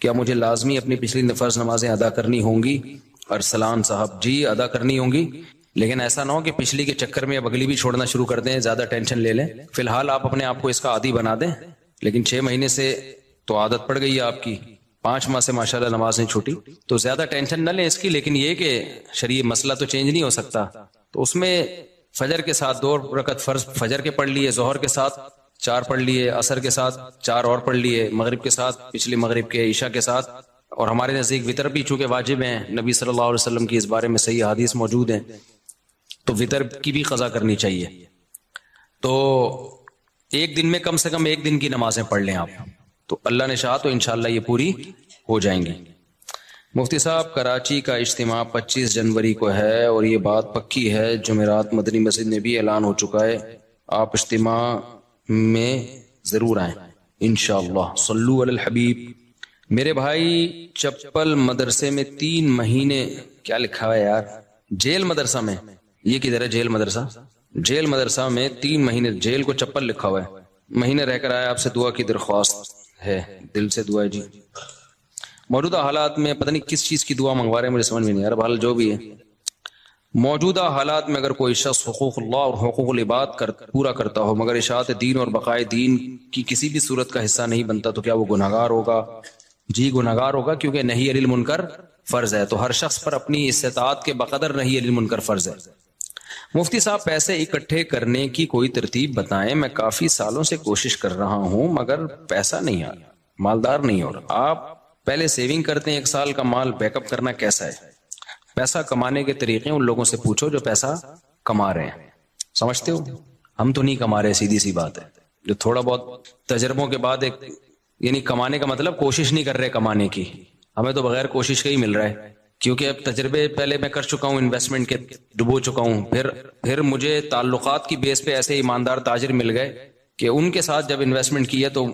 کیا مجھے لازمی اپنی پچھلی فرض نمازیں ادا کرنی ہوں گی؟ ارسلان صاحب جی ادا کرنی ہوں گی، لیکن ایسا نہ ہو کہ پچھلی کے چکر میں اب اگلی بھی چھوڑنا شروع کر دیں، زیادہ ٹینشن لے لیں۔ فی الحال آپ اپنے آپ کو اس کا عادی بنا دیں، لیکن 6 مہینے سے تو عادت پڑ گئی ہے آپ کی، 5 ماہ سے ماشاءاللہ نماز نہیں چھوٹی، تو زیادہ ٹینشن نہ لیں اس کی۔ لیکن یہ کہ شرعی مسئلہ تو چینج نہیں ہو سکتا، تو اس میں فجر کے ساتھ 2 رکعت فرض فجر کے پڑھ لیے، ظہر کے ساتھ 4 پڑھ لیے، عصر کے ساتھ 4 اور پڑھ لیے، مغرب کے ساتھ پچھلی مغرب کے، عشاء کے ساتھ، اور ہمارے نزدیک وطر بھی چونکہ واجب ہیں، نبی صلی اللہ علیہ وسلم کی اس بارے میں صحیح حدیث موجود ہیں، تو وطر کی بھی قضا کرنی چاہیے۔ تو ایک دن میں کم سے کم 1 دن کی نمازیں پڑھ لیں آپ، تو اللہ نے چاہا تو انشاءاللہ یہ پوری ہو جائیں گی۔ مفتی صاحب کراچی کا اجتماع 25 جنوری کو ہے اور یہ بات پکی ہے، جمعرات مدنی مسجد میں بھی اعلان ہو چکا ہے، آپ اجتماع میں ضرور آئیں انشاءاللہ۔ صلو علی الحبیب۔ میرے بھائی چپل مدرسے میں 3 مہینے، کیا لکھا ہے یار، جیل مدرسہ میں، یہ کدھر ہے جیل مدرسہ؟ جیل مدرسہ میں 3 مہینے جیل کو چپل لکھا ہوا ہے، مہینے رہ کر آیا، آپ سے دعا کی درخواست ہے، دل سے دعا ہے جی۔ موجودہ حالات میں پتہ نہیں کس چیز کی دعا منگوا رہے ہیں، مجھے سمجھ میں نہیں آ رہا، بہرحال جو بھی ہے، موجودہ حالات میں اگر کوئی شخص حقوق اللہ اور حقوق العباد پورا کرتا ہو مگر اشاعت دین اور بقائے دین کی کسی بھی صورت کا حصہ نہیں بنتا تو کیا وہ گناہگار ہوگا؟ جی گناہگار ہوگا، کیونکہ نہی عن المنکر فرض ہے، تو ہر شخص پر اپنی استطاعت کے بقدر نہی عن المنکر فرض ہے۔ مفتی صاحب پیسے اکٹھے کرنے کی کوئی ترتیب بتائیں، میں کافی سالوں سے کوشش کر رہا ہوں مگر پیسہ نہیں آ رہا، مالدار نہیں ہو رہا۔ آپ پہلے سیونگ کرتے ہیں، 1 سال کا مال بیک اپ کرنا کیسا ہے؟ پیسہ کمانے کے طریقے ان لوگوں سے پوچھو جو پیسہ کما رہے ہیں، سمجھتے ہو؟ ہم تو نہیں کما رہے، سیدھی سی بات ہے، جو تھوڑا بہت تجربوں کے بعد ایک، یعنی کمانے کا مطلب کوشش نہیں کر رہے کمانے کی، ہمیں تو بغیر کوشش کے ہی مل رہا ہے، کیونکہ اب تجربے پہلے میں کر چکا ہوں، انویسٹمنٹ کے ڈبو چکا ہوں، پھر مجھے تعلقات کی بیس پہ ایسے ایماندار تاجر مل گئے کہ ان کے ساتھ جب انویسٹمنٹ کیا تو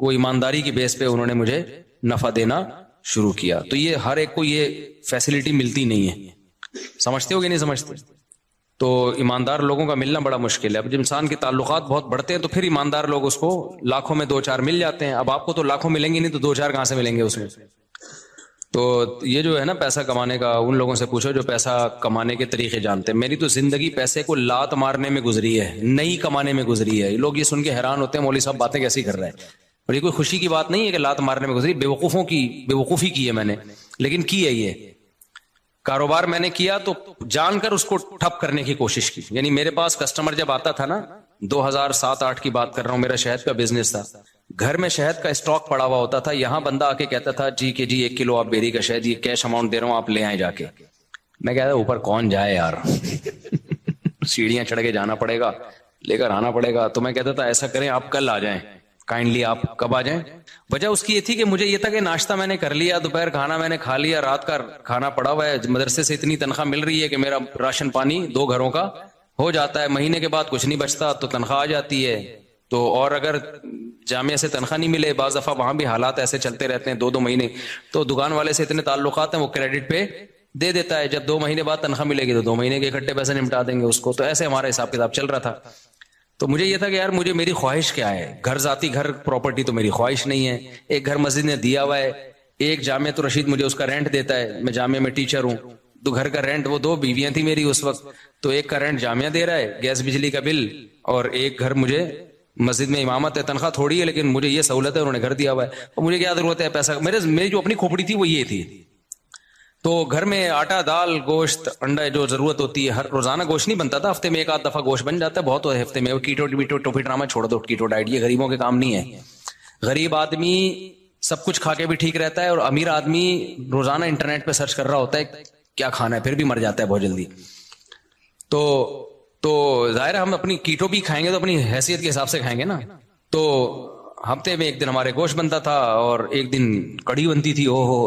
وہ ایمانداری کی بیس پہ انہوں نے مجھے نفع دینا شروع کیا۔ تو یہ ہر ایک کو یہ فیسلٹی ملتی نہیں ہے، سمجھتے ہو کہ نہیں سمجھتے؟ تو ایماندار لوگوں کا ملنا بڑا مشکل ہے۔ اب جب انسان کے تعلقات بہت بڑھتے ہیں تو پھر ایماندار لوگ اس کو لاکھوں میں 2-4 مل جاتے ہیں، اب آپ کو تو لاکھوں ملیں گے نہیں تو 2-4 کہاں سے ملیں گے اس میں؟ تو یہ جو ہے نا پیسہ کمانے کا، ان لوگوں سے پوچھو جو پیسہ کمانے کے طریقے جانتے ہیں۔ میری تو زندگی پیسے کو لات مارنے میں گزری ہے، نہیں کمانے میں گزری ہے۔ لوگ یہ سن کے حیران ہوتے ہیں مولوی صاحب باتیں کیسی کر رہے ہیں، اور یہ کوئی خوشی کی بات نہیں ہے کہ لات مارنے میں گزری، بیوقوفی کی ہے میں نے، لیکن کی ہے یہ کاروبار میں نے کیا تو جان کر اس کو ٹھپ کرنے کی کوشش کی۔ یعنی میرے پاس کسٹمر جب آتا تھا نا، 2007-8 کی بات کر رہا ہوں، میرا شہد کا بزنس تھا، گھر میں شہد کا اسٹاک پڑا ہوا ہوتا تھا، یہاں بندہ آ کے کہتا تھا جی کہ جی 1 کلو آپ بیری کا شہد، یہ کیش اماؤنٹ دے رہا ہوں آپ لے آئیں جا کے۔ میں کہتا تھا اوپر کون جائے یار سیڑھیاں چڑھ کے جانا پڑے گا، لے کر آنا پڑے گا۔ تو میں کہتا تھا ایسا کریں آپ کل آ جائیں، کائنڈلی آپ کب آ جائیں؟ وجہ اس کی یہ تھی کہ مجھے یہ تھا کہ ناشتہ میں نے کر لیا، دوپہر کھانا میں نے کھا لیا، رات کا کھانا پڑا ہوا ہے، مدرسے سے اتنی تنخواہ مل رہی ہے کہ میرا راشن پانی 2 گھروں کا ہو جاتا ہے، مہینے کے بعد کچھ نہیں بچتا تو تنخواہ آ جاتی ہے۔ تو اور اگر جامعہ سے تنخواہ نہیں ملے، بعض دفعہ وہاں بھی حالات ایسے چلتے رہتے ہیں 2-2 مہینے، تو دکان والے سے اتنے تعلقات ہیں وہ کریڈٹ پہ دے دیتا ہے، جب 2 مہینے بعد تنخواہ ملے گی تو 2 مہینے کے اکٹھے پیسے نمٹا دیں گے اس کو۔ تو ایسے ہمارا حساب کتاب چل رہا تھا۔ تو مجھے یہ تھا کہ یار مجھے میری خواہش کیا ہے، گھر ذاتی گھر پراپرٹی تو میری خواہش نہیں ہے، ایک گھر مسجد نے دیا ہوا ہے، ایک جامعہ تو رشید مجھے اس کا رینٹ دیتا ہے، میں جامعہ میں ٹیچر ہوں، تو گھر کا رینٹ، وہ 2 بیویاں تھیں میری اس وقت، تو ایک کا رینٹ جامعہ دے رہا ہے، گیس بجلی کا بل، اور ایک گھر مجھے مسجد میں امامت ہے، تنخواہ تھوڑی ہے لیکن مجھے یہ سہولت ہے، انہوں نے گھر دیا ہوا ہے، اور مجھے کیا ضرورت ہے پیسہ، میری جو اپنی کھوپڑی تھی وہ یہ تھی۔ تو گھر میں آٹا، دال، گوشت، انڈا جو ضرورت ہوتی ہے، ہر روزانہ گوشت نہیں بنتا تھا، ہفتے میں 1-8 دفعہ گوشت بن جاتا ہے، بہت ہے ہفتے میں، وہ کیٹو ٹوپی ڈرامہ چھوڑ دو، کیٹو ڈائٹ یہ غریبوں کے کام نہیں ہے۔ غریب آدمی سب کچھ کھا کے بھی ٹھیک رہتا ہے، اور امیر آدمی روزانہ انٹرنیٹ پہ سرچ کر رہا ہوتا ہے کیا کھانا ہے، پھر بھی مر جاتا ہے بہت جلدی۔ تو ظاہر ہے ہم اپنی کیٹو بھی کھائیں گے تو اپنی حیثیت کے حساب سے کھائیں گے نا۔ تو ہفتے میں 1 دن ہمارے گوشت بنتا تھا اور 1 دن کڑھی بنتی تھی،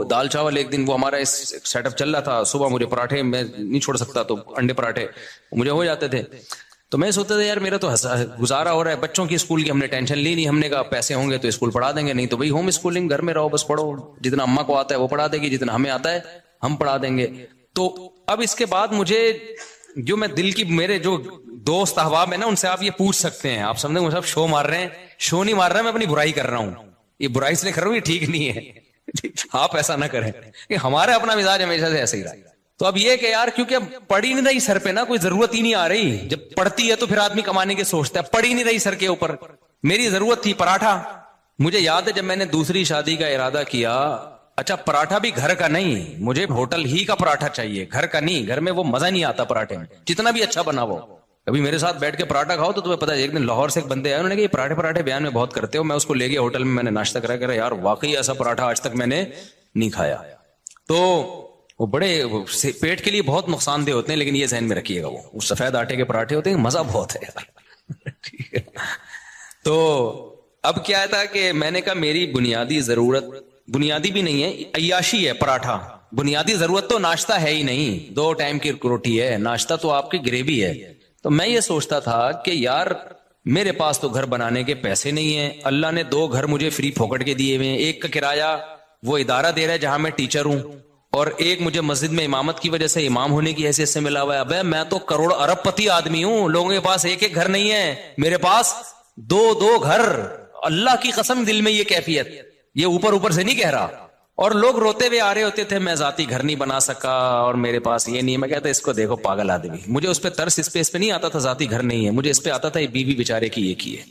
دال چاول 1 دن، وہ ہمارا اس سیٹ اپ چل رہا تھا۔ صبح مجھے پراٹھے، میں نہیں چھوڑ سکتا تو انڈے پراٹھے مجھے ہو جاتے تھے۔ تو میں سوچتا تھا یار میرا تو گزارا ہو رہا ہے، بچوں کی اسکول کی ہم نے ٹینشن لی نہیں، ہم نے کہا پیسے ہوں گے تو اسکول پڑھا دیں گے، نہیں تو بھائی ہوم اسکولنگ، گھر میں رہو بس پڑھو، جتنا اماں کو آتا ہے وہ پڑھا دے گی، جتنا ہمیں آتا ہے ہم پڑھا دیں گے۔ تو اب اس کے بعد مجھے جو میں دل کی، میرے جو دوست احباب ہیں نا، ان سے آپ یہ پوچھ سکتے ہیں، آپ سمجھیں مجھے شو مار رہے ہیں، شو نہیں مار رہا، میں اپنی برائی کر رہا ہوں، یہ برائی سے کر رہا ہوں، یہ ٹھیک نہیں ہے، آپ ایسا نہ کریں کہ ہمارا اپنا مزاج ہمیشہ سے ایسا ہی رہا. تو اب یہ کہ یار کیونکہ اب پڑ ہی نہیں رہی سر پہ نا, کوئی ضرورت ہی نہیں آ رہی. جب پڑتی ہے تو پھر آدمی کمانے کے سوچتا ہے, پڑ ہی نہیں رہی سر کے اوپر. میری ضرورت تھی پراٹھا. مجھے یاد ہے جب میں نے دوسری شادی کا ارادہ کیا, اچھا پراٹھا بھی گھر کا نہیں, مجھے ہوٹل ہی کا پراٹھا چاہیے, گھر کا نہیں. گھر میں وہ مزہ نہیں آتا پراٹھے میں, جتنا بھی اچھا بنا وہ. کبھی میرے ساتھ بیٹھ کے پراٹھا کھاؤ تو تمہیں پتا ہے. ایک دن لاہور سے ایک بندے آئے, انہوں نے کہا یہ پراٹھے بیان میں بہت کرتے ہو. میں اس کو لے گیا ہوٹل میں, میں نے ناشتہ کرا یار واقعی ایسا پراٹھا آج تک میں نے نہیں کھایا. تو وہ بڑے پیٹ کے لیے بہت نقصان دہ ہوتے ہیں, لیکن یہ ذہن میں رکھیے گا وہ سفید آٹے کے پراٹھے ہوتے ہیں, مزہ بہت ہے یار. ٹھیک ہے. تو اب کیا تھا کہ میں نے کہا میری بنیادی ضرورت, بنیادی بھی نہیں ہے, عیاشی ہے پراٹھا. بنیادی ضرورت تو ناشتہ ہے ہی نہیں, 2 ٹائم کی روٹی ہے, ناشتہ تو آپ کی گریوی ہے. تو میں یہ سوچتا تھا کہ یار میرے پاس تو گھر بنانے کے پیسے نہیں ہیں, اللہ نے 2 گھر مجھے فری پھوکٹ کے دیے ہوئے ہیں. ایک کا کرایہ وہ ادارہ دے رہا ہے جہاں میں ٹیچر ہوں, اور ایک مجھے مسجد میں امامت کی وجہ سے امام ہونے کی حیثیت سے ملا ہوا ہے. ابے میں تو کروڑ ارب پتی آدمی ہوں, لوگوں کے پاس ایک گھر نہیں ہے, میرے پاس 2 گھر. اللہ کی قسم دل میں یہ کیفیت, یہ اوپر سے نہیں کہہ رہا. اور لوگ روتے ہوئے آ رہے ہوتے تھے میں ذاتی گھر نہیں بنا سکا اور میرے پاس یہ نہیں ہے. میں کہتا اس کو دیکھو پاگل آدمی. مجھے اس پہ ترس اس پہ نہیں آتا تھا ذاتی گھر نہیں ہے, مجھے اس پہ آتا تھا یہ بیوی بیچارے کی یہ کی ہے.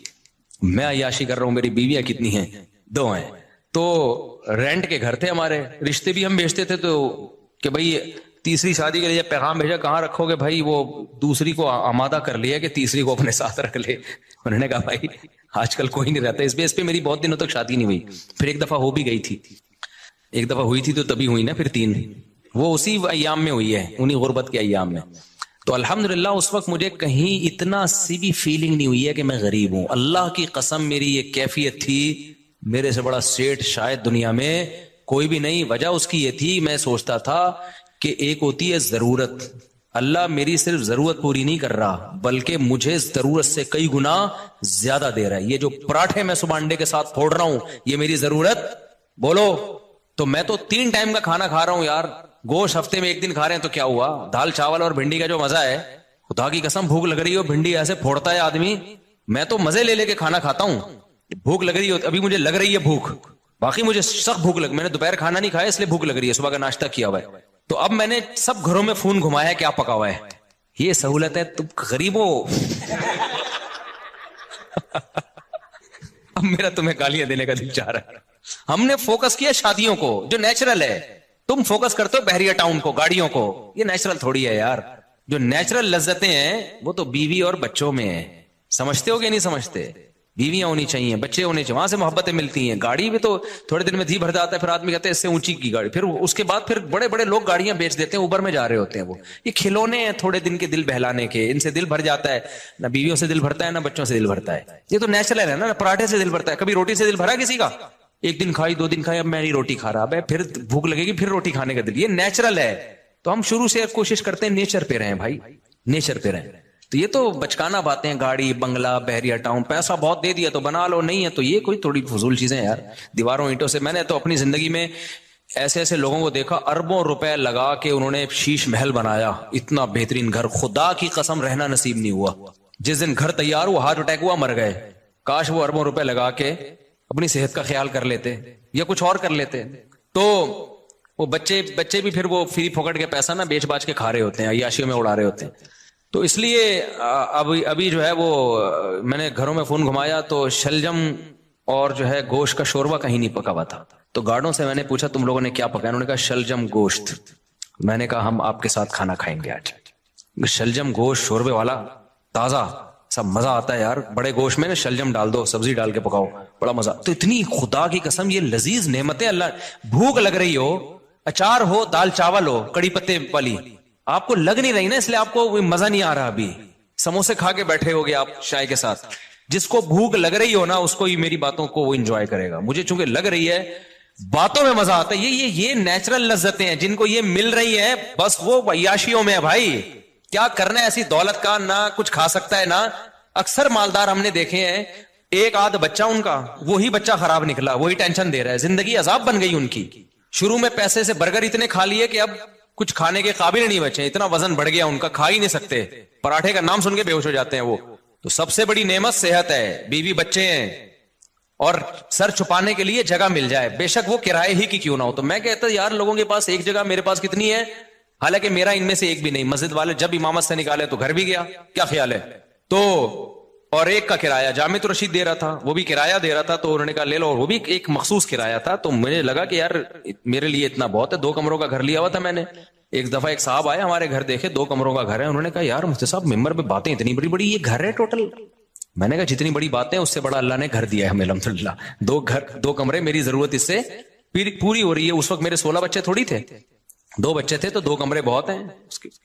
میں عیاشی کر رہا ہوں, میری بیویاں کتنی ہیں, 2 ہیں. تو رینٹ کے گھر تھے ہمارے, رشتے بھی ہم بیچتے تھے. تو کہ بھائی تیسری شادی کے لیے پیغام بھیجا, کہاں رکھو گے بھائی, وہ دوسری کو آمادہ کر لیا کہ تیسری کو اپنے ساتھ رکھ لے. انہوں نے کہا بھائی آج کل کوئی نہیں رہتا اس پہ میری بہت دنوں تک شادی نہیں ہوئی. پھر ایک دفعہ ہو بھی گئی تھی, ایک دفعہ ہوئی تھی تو تبھی ہوئی نا, پھر 3 وہ اسی ایام میں ہوئی ہے, انہی غربت کے ایام میں. تو الحمدللہ اس وقت مجھے کہیں اتنا سی بھی فیلنگ نہیں ہوئی ہے کہ میں غریب ہوں. اللہ کی قسم میری یہ کیفیت تھی, میرے سے بڑا سیٹ شاید دنیا میں کوئی بھی نہیں. وجہ اس کی یہ تھی, میں سوچتا تھا کہ ایک ہوتی ہے ضرورت, اللہ میری صرف ضرورت پوری نہیں کر رہا بلکہ مجھے ضرورت سے کئی گنا زیادہ دے رہا ہے. یہ جو پراٹھے میں صبح انڈے کے ساتھ پھوڑ رہا ہوں یہ میری ضرورت بولو. تو میں تو 3 ٹائم کا کھانا کھا رہا ہوں یار, گوشت ہفتے میں 1 دن کھا رہے ہیں تو کیا ہوا, دال چاول اور بھنڈی کا جو مزہ ہے, خدا کی قسم بھوک لگ رہی ہو, بھنڈی ایسے پھوڑتا ہے آدمی, میں تو مزے لے کے کھانا کھاتا ہوں. بھوک لگ رہی ہو, ابھی مجھے لگ رہی ہے بھوک, باقی مجھے سخت بھوک میں نے دوپہر کھانا نہیں کھایا اس لیے بھوک لگ رہی ہے, صبح کا ناشتہ کیا ہوا ہے. تو اب میں نے سب گھروں میں فون گھمایا ہے کیا پکا ہوا ہے. یہ سہولت ہے, تم غریب ہو. اب میرا تمہیں گالیاں دینے کا دل چاہ رہا ہے. ہم نے فوکس کیا شادیوں کو جو نیچرل ہے, تم فوکس کرتے ہو بحریہ ٹاؤن کو, گاڑیوں کو. یہ نیچرل تھوڑی ہے یار, جو نیچرل لذتیں ہیں وہ تو بیوی اور بچوں میں ہیں. سمجھتے ہو کہ نہیں سمجھتے؟ بیویاں ہونی چاہیے, بچے ہونے چاہیے, وہاں سے محبتیں ملتی ہیں. گاڑی بھی تو تھوڑے دن میں دھی بھر جاتا ہے, پھر آدمی کہتے ہیں اس سے اونچی کی گاڑی, پھر اس کے بعد پھر بڑے بڑے لوگ گاڑیاں بیچ دیتے ہیں, اوبر میں جا رہے ہوتے ہیں. وہ یہ کھلونے ہیں تھوڑے دن کے دل بہلانے کے, ان سے دل بھر جاتا ہے. نہ بیویوں سے دل بھرتا ہے نہ بچوں سے دل بھرتا ہے. یہ تو نیچرل ہے نا, پراٹھے سے دل بھرتا ہے. کبھی روٹی سے دل بھرا کسی کا؟ 1 دن کھائی 2 دن کھائی, اب میں نہیں روٹی کھا رہا, اب پھر بھوک لگے گی پھر روٹی کھانے کا دل. یہ نیچرل ہے. تو ہم شروع سے کوشش کرتے ہیں نیچر پہ رہیں بھائی, نیچر پہ رہیں. تو یہ تو بچکانا باتیں, گاڑی بنگلہ بحریہ ٹاؤن, پیسہ بہت دے دیا تو بنا لو, نہیں ہے تو یہ کوئی تھوڑی فضول چیزیں یار. دیواروں اینٹوں سے, میں نے تو اپنی زندگی میں ایسے ایسے لوگوں کو دیکھا اربوں روپے لگا کے انہوں نے شیش محل بنایا, اتنا بہترین گھر, خدا کی قسم رہنا نصیب نہیں ہوا. جس دن گھر تیار ہوا ہارٹ اٹیک ہوا, مر گئے. کاش وہ اربوں روپے لگا کے اپنی صحت کا خیال کر لیتے یا کچھ اور کر لیتے. تو وہ بچے بھی پھر وہ فری پھوکٹ کے پیسہ نا بیچ باچ کے کھا رہے ہوتے ہیں, عیاشیوں میں اڑا رہے ہوتے ہیں. تو اس لیے ابھی جو ہے وہ میں نے گھروں میں فون گھمایا تو شلجم اور جو ہے گوشت کا شوربہ کہیں نہیں پکا ہوا تھا. تو گارڈوں سے میں نے پوچھا تم لوگوں نے کیا پکایا, انہوں نے کہا شلجم گوشت. میں نے کہا ہم آپ کے ساتھ کھانا کھائیں گے آج. شلجم گوشت شوربے والا تازہ, سب مزہ آتا ہے یار. بڑے گوشت میں نا شلجم ڈال دو, سبزی ڈال کے پکاؤ, بڑا مزہ. تو اتنی خدا کی قسم یہ لذیذ نعمتیں اللہ, بھوک لگ رہی ہو, اچار ہو, دال چاول ہو, کڑی پتے والی, آپ کو لگ نہیں رہی نا, اس لیے آپ کو مزہ نہیں آ رہا. ابھی سموسے کھا کے بیٹھے ہوگے آپ چائے کے ساتھ. جس کو بھوک لگ رہی ہو نا اس کو میری باتوں کو وہ انجوائے کرے گا. مجھے چونکہ لگ رہی ہے, باتوں میں مزہ آتا ہے. یہ نیچرل لذتیں ہیں جن کو یہ مل رہی ہے, بس وہ عیاشیوں میں ہے بھائی. کیا کرنا ہے ایسی دولت کا, نہ کچھ کھا سکتا ہے نہ. اکثر مالدار ہم نے دیکھے ہیں, ایک آدھ بچہ ان کا, وہی بچہ خراب نکلا, وہی ٹینشن دے رہا ہے, زندگی عذاب بن گئی ان کی. شروع میں پیسے سے برگر اتنے کھا لیے کہ اب کچھ کھانے کے قابل نہیں بچے, اتنا وزن بڑھ گیا ان کا, کھا ہی نہیں سکتے. پراٹھے کا نام سن کے بے ہوش ہو جاتے ہیں وہ. تو سب سے بڑی نعمت صحت ہے, بیوی بچے ہیں, اور سر چھپانے کے لیے جگہ مل جائے, بے شک وہ کرائے ہی کی کیوں نہ ہو. تو میں کہتا یار لوگوں کے پاس ایک جگہ, میرے پاس کتنی ہے, حالانکہ میرا ان میں سے ایک بھی نہیں. مسجد والے جب امامت سے نکالے تو گھر بھی گیا, کیا خیال ہے؟ تو اور ایک کا کرایہ جامع رشید دے رہا تھا, وہ بھی کرایہ دے رہا تھا, تو انہوں نے کہا لے لو, اور وہ بھی ایک مخصوص کرایہ تھا. تو مجھے لگا کہ یار میرے لیے اتنا بہت ہے, 2 کمروں کا گھر لیا ہوا تھا میں نے. ایک دفعہ ایک صاحب آئے ہمارے گھر, دیکھے 2 کمروں کا گھر ہے, انہوں نے کہا یار مفتی صاحب ممبر پہ باتیں اتنی بڑی بڑی, یہ گھر ہے ٹوٹل؟ میں نے کہا جتنی بڑی باتیں اس سے بڑا اللہ نے گھر دیا ہے ہمیں الحمدللہ. 2 کمرے, میری ضرورت اس سے پوری ہو رہی ہے. اس وقت میرے 16 بچے تھوڑی تھے, 2 بچے تھے, تو 2 کمرے بہت ہیں,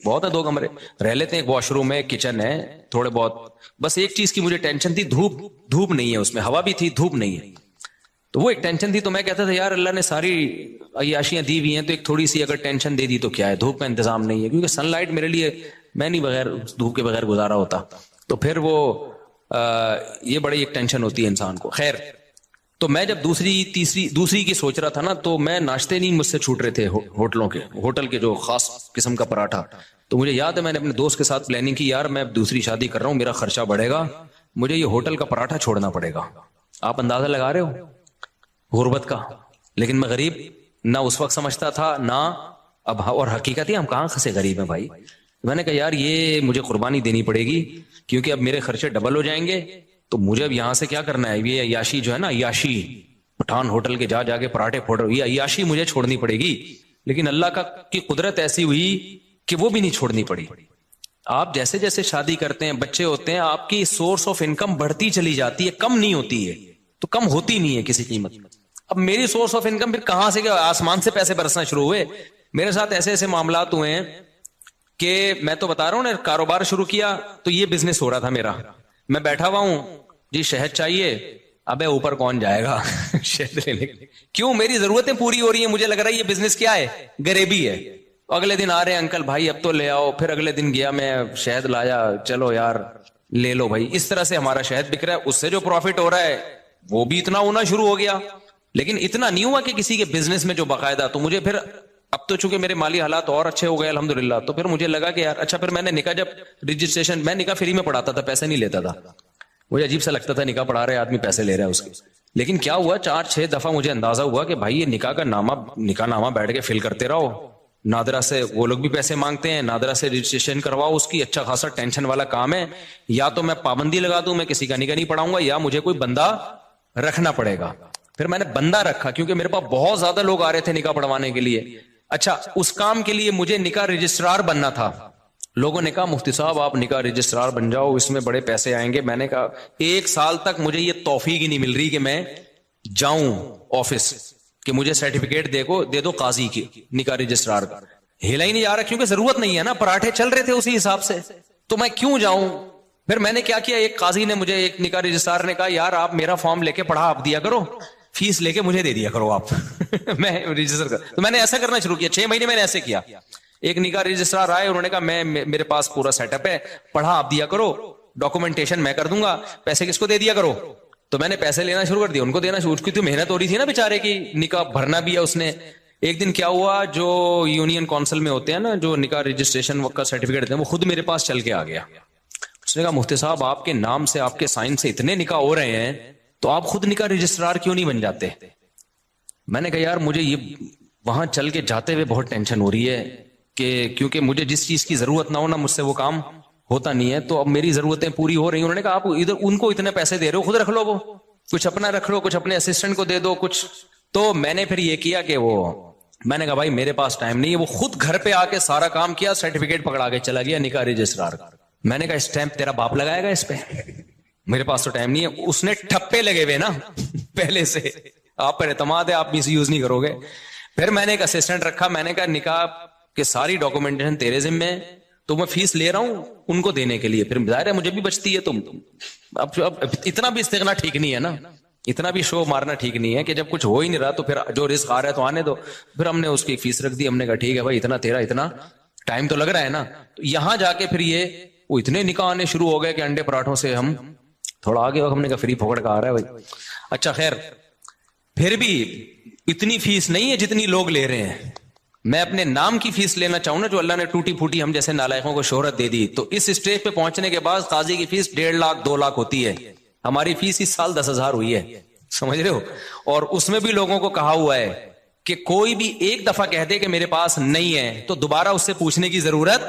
بہت ہے 2 کمرے رہ لیتے ہیں. ایک واش روم ہے, کچن ہے, تھوڑے بہت. بس ایک چیز کی مجھے ٹینشن تھی, دھوپ نہیں ہے اس میں, ہوا بھی تھی, دھوپ نہیں ہے, تو وہ ایک ٹینشن تھی. تو میں کہتا تھا یار اللہ نے ساری عیاشیاں دی ہوئی ہیں, تو ایک تھوڑی سی اگر ٹینشن دے دی تو کیا ہے, دھوپ کا انتظام نہیں ہے, کیونکہ سن لائٹ میرے لیے, میں نہیں بغیر دھوپ کے بغیر گزارا ہوتا. تو پھر وہ یہ بڑی ایک ٹینشن ہوتی ہے انسان کو. خیر, تو میں جب دوسری کی سوچ رہا تھا نا, تو میں ناشتے نہیں مجھ سے چھوٹ رہے تھے ہوٹل کے جو خاص قسم کا پراٹھا. تو مجھے یاد ہے میں نے اپنے دوست کے ساتھ پلاننگ کی, یار میں دوسری شادی کر رہا ہوں, میرا خرچہ بڑھے گا, مجھے یہ ہوٹل کا پراٹھا چھوڑنا پڑے گا. آپ اندازہ لگا رہے ہو غربت کا. لیکن میں غریب نہ اس وقت سمجھتا تھا نہ اب, اور حقیقت ہے ہم کہاں خسے غریب ہیں بھائی. میں نے کہا یار یہ مجھے قربانی دینی پڑے گی, کیونکہ اب میرے خرچے ڈبل ہو جائیں گے. تو مجھے اب یہاں سے کیا کرنا ہے, یہ عیاشی جو ہے نا, عیاشی پٹھان ہوٹل کے جا کے پراٹھے پھوڑ, یہ عیاشی مجھے چھوڑنی پڑے گی. لیکن اللہ کی قدرت ایسی ہوئی کہ وہ بھی نہیں چھوڑنی پڑی. آپ جیسے جیسے شادی کرتے ہیں, بچے ہوتے ہیں, آپ کی سورس آف انکم بڑھتی چلی جاتی ہے, کم نہیں ہوتی ہے, تو کم ہوتی نہیں ہے کسی قیمت. اب میری سورس آف انکم پھر کہاں سے, کیا آسمان سے پیسے برسنا شروع ہوئے. میرے ساتھ ایسے ایسے معاملات ہوئے ہیں کہ میں تو بتا رہا ہوں نا, کاروبار شروع کیا تو یہ بزنس ہو رہا تھا میرا, میں بیٹھا ہوا ہوں جی شہد چاہیے, ابے اوپر کون جائے گا شہد لینے, کیوں میری ضرورتیں پوری ہو رہی ہیں, مجھے لگ رہا ہے یہ بزنس کیا ہے, غریبی ہے. اگلے دن آ رہے ہیں انکل بھائی اب تو لے آؤ, پھر اگلے دن گیا میں شہد لایا, چلو یار لے لو بھائی. اس طرح سے ہمارا شہد بک رہا ہے, اس سے جو پروفٹ ہو رہا ہے وہ بھی اتنا ہونا شروع ہو گیا. لیکن اتنا نہیں ہوا کہ کسی کے بزنس میں جو باقاعدہ. تو مجھے پھر اب تو چونکہ میرے مالی حالات اور اچھے ہو گئے الحمدللہ, تو پھر مجھے لگا کہ یار اچھا, پھر میں نے نکاح جب رجسٹریشن, میں نکاح فری میں پڑھاتا تھا, پیسے نہیں لیتا تھا, مجھے عجیب سا لگتا تھا نکاح پڑھا رہے آدمی پیسے لے رہا ہے اس کے. لیکن کیا ہوا 4-6 دفعہ مجھے اندازہ ہوا کہ بھائی یہ نکاح کا نکاح نامہ بیٹھ کے فل کرتے رہو, نادرا سے وہ لوگ بھی پیسے مانگتے ہیں, نادرا سے رجسٹریشن کرواؤ اس کی, اچھا خاصا ٹینشن والا کام ہے. یا تو میں پابندی لگا دوں, میں کسی کا نکاح نہیں پڑھاؤں گا, یا مجھے کوئی بندہ رکھنا پڑے گا. پھر میں نے بندہ رکھا, کیونکہ میرے پاس بہت زیادہ لوگ آ رہے تھے نکاح پڑھوانے کے لیے. اچھا, اس کام کے لیے مجھے نکاح رجسٹرار بننا تھا. لوگوں نے کہا مفتی صاحب آپ نکاح رجسٹرار بن جاؤ, اس میں بڑے پیسے آئیں گے. میں نے کہا 1 سال تک مجھے یہ توفیق ہی نہیں مل رہی کہ میں جاؤں آفس کہ مجھے سرٹیفکیٹ دے دو قاضی کی نکاح رجسٹرار کا. ہلا ہی نہیں جا رہا, کیونکہ ضرورت نہیں ہے نا, پراٹھے چل رہے تھے اسی حساب سے, تو میں کیوں جاؤں. پھر میں نے کیا کیا, ایک قاضی نے مجھے, ایک نکاح رجسٹرار نے کہا یار آپ میرا فارم لے کے پڑھا آپ دیا کرو, فیس لے کے مجھے دے دیا کرو آپ میں رجسٹر کر. تو میں نے ایسا کرنا شروع کیا, 6 مہینے میں نے ایسے کیا. ایک نکاح رجسٹرار آئے, انہوں نے کہا میرے پاس پورا سیٹ اپ ہے, پڑھا آپ دیا کرو, ڈاکومنٹیشن میں کر دوں گا, پیسے کس کو دے دیا کرو. تو میں نے پیسے لینا شروع کر دیا, ان کو دینا شروع کی. تو محنت ہو رہی تھی نا بیچارے کی, نکاح بھرنا بھی ہے اس نے. ایک دن کیا ہوا, جو یونین کونسل میں ہوتے ہیں نا, جو نکاح رجسٹریشن کا سرٹیفکیٹ دیتے ہیں, وہ خود میرے پاس چل کے آ گیا. اس نے کہا مفتی صاحب آپ کے نام سے, آپ کے سائن سے اتنے نکاح ہو رہے ہیں, تو آپ خود نکاح رجسٹرار کیوں نہیں بن جاتے. میں نے کہا یار مجھے یہ وہاں چل کے جاتے ہوئے بہت ٹینشن ہو رہی ہے, کہ کیونکہ مجھے جس چیز کی ضرورت نہ ہونا, مجھ سے وہ کام ہوتا نہیں ہے, تو اب میری ضرورتیں پوری ہو رہی ہیں. انہوں نے کہا آپ ادھر ان کو اتنے پیسے دے رہے ہو, خود رکھ لو, وہ کچھ اپنا رکھ لو, کچھ اپنے اسسٹنٹ کو دے دو کچھ. تو میں نے پھر یہ کیا کہ میں نے کہا بھائی میرے پاس ٹائم نہیں ہے. وہ خود گھر پہ آ کے سارا کام کیا, سرٹیفکیٹ پکڑا کے چلا گیا نکاح رجسٹرار. میں نے کہا اسٹیمپ تیرا باپ لگائے گا اس پہ, میرے پاس تو ٹائم نہیں ہے. اس نے ٹھپے لگے ہوئے نا پہلے سے, آپ پر اعتماد ہے, آپ مس یوز نہیں کرو گے. پھر میں نے ایک اسسٹنٹ رکھا, میں نے کہا نکاح کہ ساری ڈاکومنٹیشن تیرے ذمہ ہے, تو میں فیس لے رہا ہوں ان کو دینے کے لیے, پھر ظاہر ہے مجھے بھی بچتی ہے. تم اب اتنا بھی استغنا ٹھیک نہیں ہے نا, اتنا بھی شو مارنا ٹھیک نہیں ہے کہ جب کچھ ہو ہی نہیں رہا تو پھر جو رزق آ رہا ہے تو آنے دو. پھر ہم نے اس کی فیس رکھ دی, ہم نے کہا ٹھیک ہے بھائی اتنا تیرا, اتنا ٹائم تو لگ رہا ہے نا. تو یہاں جا کے پھر یہ وہ اتنے نکاح آنے شروع ہو گئے کہ انڈے پراٹھوں سے ہم تھوڑا آگے وقت, ہم نے کہا فری پھوکڑ کا آ رہا ہے بھائی. اچھا خیر, پھر بھی اتنی فیس نہیں ہے جتنی لوگ لے رہے ہیں. میں اپنے نام کی فیس لینا چاہوں نا, جو اللہ نے ٹوٹی پھوٹی ہم جیسے نالائقوں کو شہرت دے دی, تو اس اسٹیج پہ پہنچنے کے بعد قاضی کی فیس 1.5 لاکھ 2 لاکھ ہوتی ہے. ہماری فیس اس سال 10,000 ہوئی ہے, سمجھ رہے ہو؟ اور اس میں بھی لوگوں کو کہا ہوا ہے کہ کوئی بھی ایک دفعہ کہہ دے کہ میرے پاس نہیں ہے تو دوبارہ اس سے پوچھنے کی ضرورت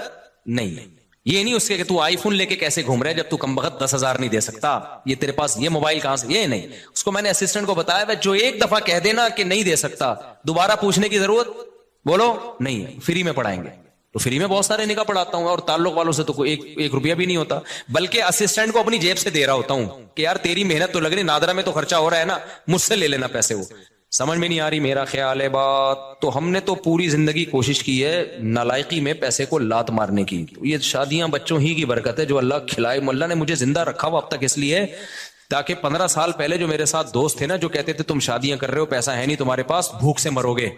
نہیں ہے. یہ نہیں اس کے کہ تو آئی فون لے کے کیسے گھوم رہا ہے جب تو کم بخت 10,000 نہیں دے سکتا, یہ تیرے پاس یہ موبائل کہاں سے, یہ نہیں. اس کو میں نے اسسٹنٹ کو بتایا جو ایک دفعہ کہہ دینا کہ نہیں دے سکتا دوبارہ پوچھنے کی ضرورت بولو نہیں ہے, فری میں پڑھائیں گے. تو فری میں بہت سارے نکاح پڑھاتا ہوں اور تعلق والوں سے تو کوئی ایک روپیہ بھی نہیں ہوتا, بلکہ اسسٹنٹ کو اپنی جیب سے دے رہا ہوتا ہوں کہ یار تیری محنت تو لگ رہی, نادرا میں تو خرچہ ہو رہا ہے نا, مجھ سے لے لینا پیسے. وہ سمجھ میں نہیں آ رہی میرا خیال ہے بات. تو ہم نے تو پوری زندگی کوشش کی ہے نالائقی میں پیسے کو لات مارنے کی. یہ شادیاں بچوں ہی کی برکت ہے جو اللہ کھلائے. اللہ نے مجھے زندہ رکھا ہوا اب تک اس لیے تاکہ 15 سال پہلے جو میرے ساتھ دوست تھے نا جو کہتے تھے تم شادیاں کر رہے ہو پیسہ ہے نہیں تمہارے پاس بھوک سے مرو گے,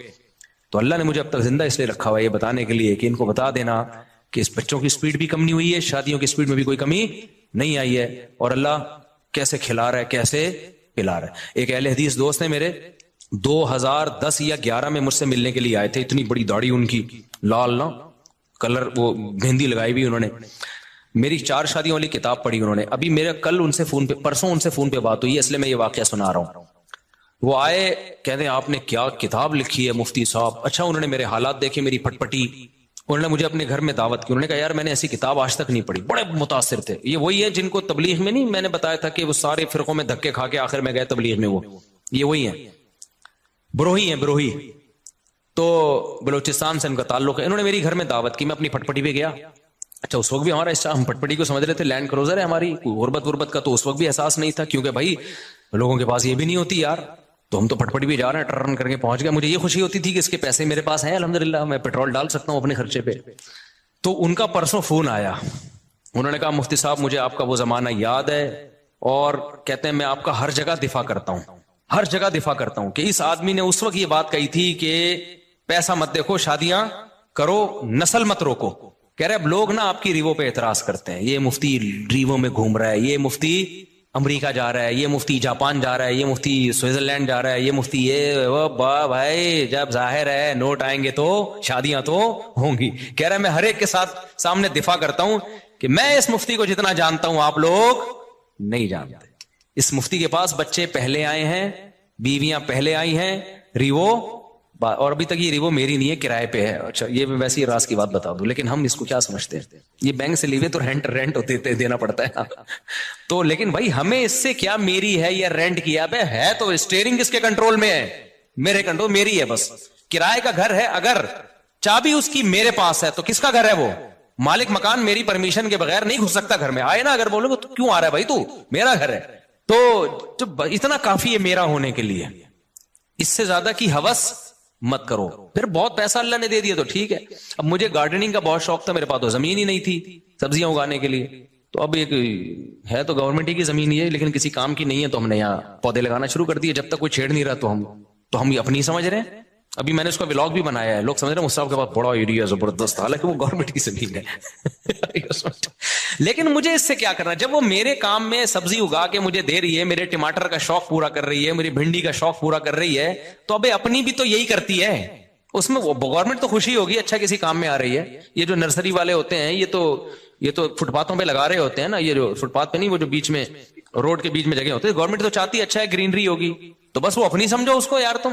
تو اللہ نے مجھے اب تک زندہ اس لیے رکھا ہوا ہے یہ بتانے کے لیے کہ ان کو بتا دینا کہ اس بچوں کی سپیڈ بھی کم نہیں ہوئی ہے, شادیوں کی سپیڈ میں بھی کوئی کمی نہیں آئی ہے, اور اللہ کیسے کھلا رہا ہے کیسے پلا رہا ہے. ایک اہل حدیث دوست نے میرے 2010 یا 11 میں مجھ سے ملنے کے لیے آئے تھے, اتنی بڑی داڑھی ان کی لال نا کلر, وہ مہندی لگائی ہوئی انہوں نے, میری 4 شادیوں والی کتاب پڑھی انہوں نے. ابھی میرا کل ان سے فون پہ پرسوں ان سے فون پہ بات ہوئی ہے, اس لیے میں یہ واقعہ سنا رہا ہوں. وہ آئے کہتے ہیں آپ نے کیا کتاب لکھی ہے مفتی صاحب. اچھا انہوں نے میرے حالات دیکھے, میری پٹ پٹی, انہوں نے مجھے اپنے گھر میں دعوت کی. انہوں نے کہا یار میں نے ایسی کتاب آج تک نہیں پڑھی. بڑے متاثر تھے. یہ وہی ہے جن کو تبلیغ میں نہیں میں نے بتایا تھا کہ وہ سارے فرقوں میں دھکے کھا کے آخر میں گئے تبلیغ میں, وہ یہ وہی ہیں, بروہی ہیں بروہی. تو بلوچستان سے ان کا تعلق ہے. انہوں نے میری گھر میں دعوت کی, میں اپنی پٹ پٹی پہ گیا. اچھا اس وقت بھی ہمارا ہم پٹ پٹی کو سمجھ رہے تھے لینڈ کروزر ہے ہماری, غربت کا تو اس وقت بھی احساس نہیں تھا, کیونکہ بھائی لوگوں کے پاس یہ بھی نہیں ہوتی یار, تو ہم تو پٹ پٹی بھی جا رہے ہیں, ٹرن کر کے پہنچ گئے. مجھے یہ خوشی ہوتی تھی کہ اس کے پیسے میرے پاس ہیں الحمدللہ, میں پیٹرول ڈال سکتا ہوں اپنے خرچے پہ. تو ان کا پرسوں فون آیا, انہوں نے کہا مفتی صاحب مجھے آپ کا وہ زمانہ یاد ہے, اور کہتے ہیں میں آپ کا ہر جگہ دفاع کرتا ہوں, ہر جگہ دفاع کرتا ہوں کہ اس آدمی نے اس وقت یہ بات کہی تھی کہ پیسہ مت دیکھو شادیاں کرو نسل مت روکو. کہہ رہے اب لوگ نا آپ کی ریووں پہ اعتراض کرتے ہیں, یہ مفتی ریووں میں گھوم رہا ہے, یہ مفتی امریکہ جا رہا ہے, یہ مفتی جاپان جا رہا ہے, یہ مفتی سوئٹزرلینڈ جا رہا ہے, یہ مفتی یہ وہ بھائی جب ظاہر ہے نوٹ آئیں گے تو شادیاں تو ہوں گی. کہہ رہا ہے میں ہر ایک کے ساتھ سامنے دفاع کرتا ہوں کہ میں اس مفتی کو جتنا جانتا ہوں آپ لوگ نہیں جانتے. اس مفتی کے پاس بچے پہلے آئے ہیں, بیویاں پہلے آئی ہیں, ریوو, اور ابھی تک یہ ریوو میری نہیں ہے کرائے پہ ہے. اچھا یہ ویسے ہی راز کی بات بتا دوں, لیکن ہم اس کو کیا سمجھتے ہیں, یہ بینک سے لیوے تو رینٹ ہوتے دینا پڑتا ہے تو لیکن بھائی ہمیں اس سے کیا میری ہے یا رینٹ کیا ہے, تو اسٹیئرنگ کس کے کنٹرول میں ہے, میرے کنٹرول, میری ہے بس. کرائے کا گھر ہے, اگر چابی اس کی میرے پاس ہے تو کس کا گھر ہے, وہ مالک مکان میری پرمیشن کے بغیر نہیں گھس سکتا گھر میں. آئے نا اگر بولو تو کیوں آ رہا ہے بھائی, تو میرا گھر ہے, تو اتنا کافی ہے میرا ہونے کے لیے, اس سے زیادہ کی ہوس مت کرو. پھر بہت پیسہ اللہ نے دے دیا تو ٹھیک ہے. اب مجھے گارڈننگ کا بہت شوق تھا, میرے پاس تو زمین ہی نہیں تھی سبزیاں اگانے کے لیے, تو اب ایک ہے تو گورنمنٹ ہی کی زمین ہی ہے لیکن کسی کام کی نہیں ہے, تو ہم نے یہاں پودے لگانا شروع کر دیے. جب تک کوئی چھیڑ نہیں رہا تو ہم اپنی سمجھ رہے ہیں. ابھی میں نے اس کا ولاگ بھی بنایا ہے, لوگ سمجھ رہے ہیں مصعب کے پاس بڑا ایریا زبردست, حالانکہ وہ گورنمنٹ کی زمین ہے لیکن مجھے اس سے کیا کرنا, جب وہ میرے کام میں سبزی اگا کے مجھے دے رہی ہے, میرے ٹماٹر کا شوق پورا کر رہی ہے, میری بھنڈی کا شوق پورا کر رہی ہے, تو ابھی اپنی بھی تو یہی کرتی ہے, اس میں گورنمنٹ تو خوشی ہوگی اچھا کسی کام میں آ رہی ہے. یہ جو نرسری والے ہوتے ہیں یہ تو فٹ پاتھوں پہ لگا رہے ہوتے ہیں نا, یہ جو فٹ پاتھ پہ نہیں, وہ جو بیچ میں روڈ کے بیچ میں جگہ ہوتی ہے, گورنمنٹ تو چاہتی ہے اچھا ہے گرینری ہوگی, تو بس وہ اپنی سمجھو اس کو یار.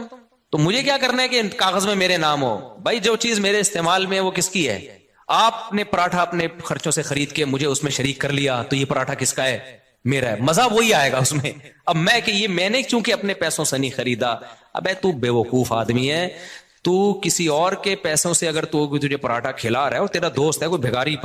تو مجھے کیا کرنا ہے کہ کاغذ میں میرے نام ہو, بھائی جو چیز میرے استعمال میں وہ کس کی ہے. آپ نے پراٹھا اپنے خرچوں سے خرید کے مجھے اس میں شریک کر لیا, تو یہ پراٹھا کس کا ہے, میرا ہے, مزہ وہی آئے گا اس میں. اب میں کہ یہ میں نے چونکہ اپنے پیسوں سے نہیں خریدا, ابے تو بے وقوف آدمی ہے, تو کسی اور کے پیسوں سے اگر تو تجھے پراٹھا کھلا رہا ہے اور تیرا دوست ہے, کوئی بھگاری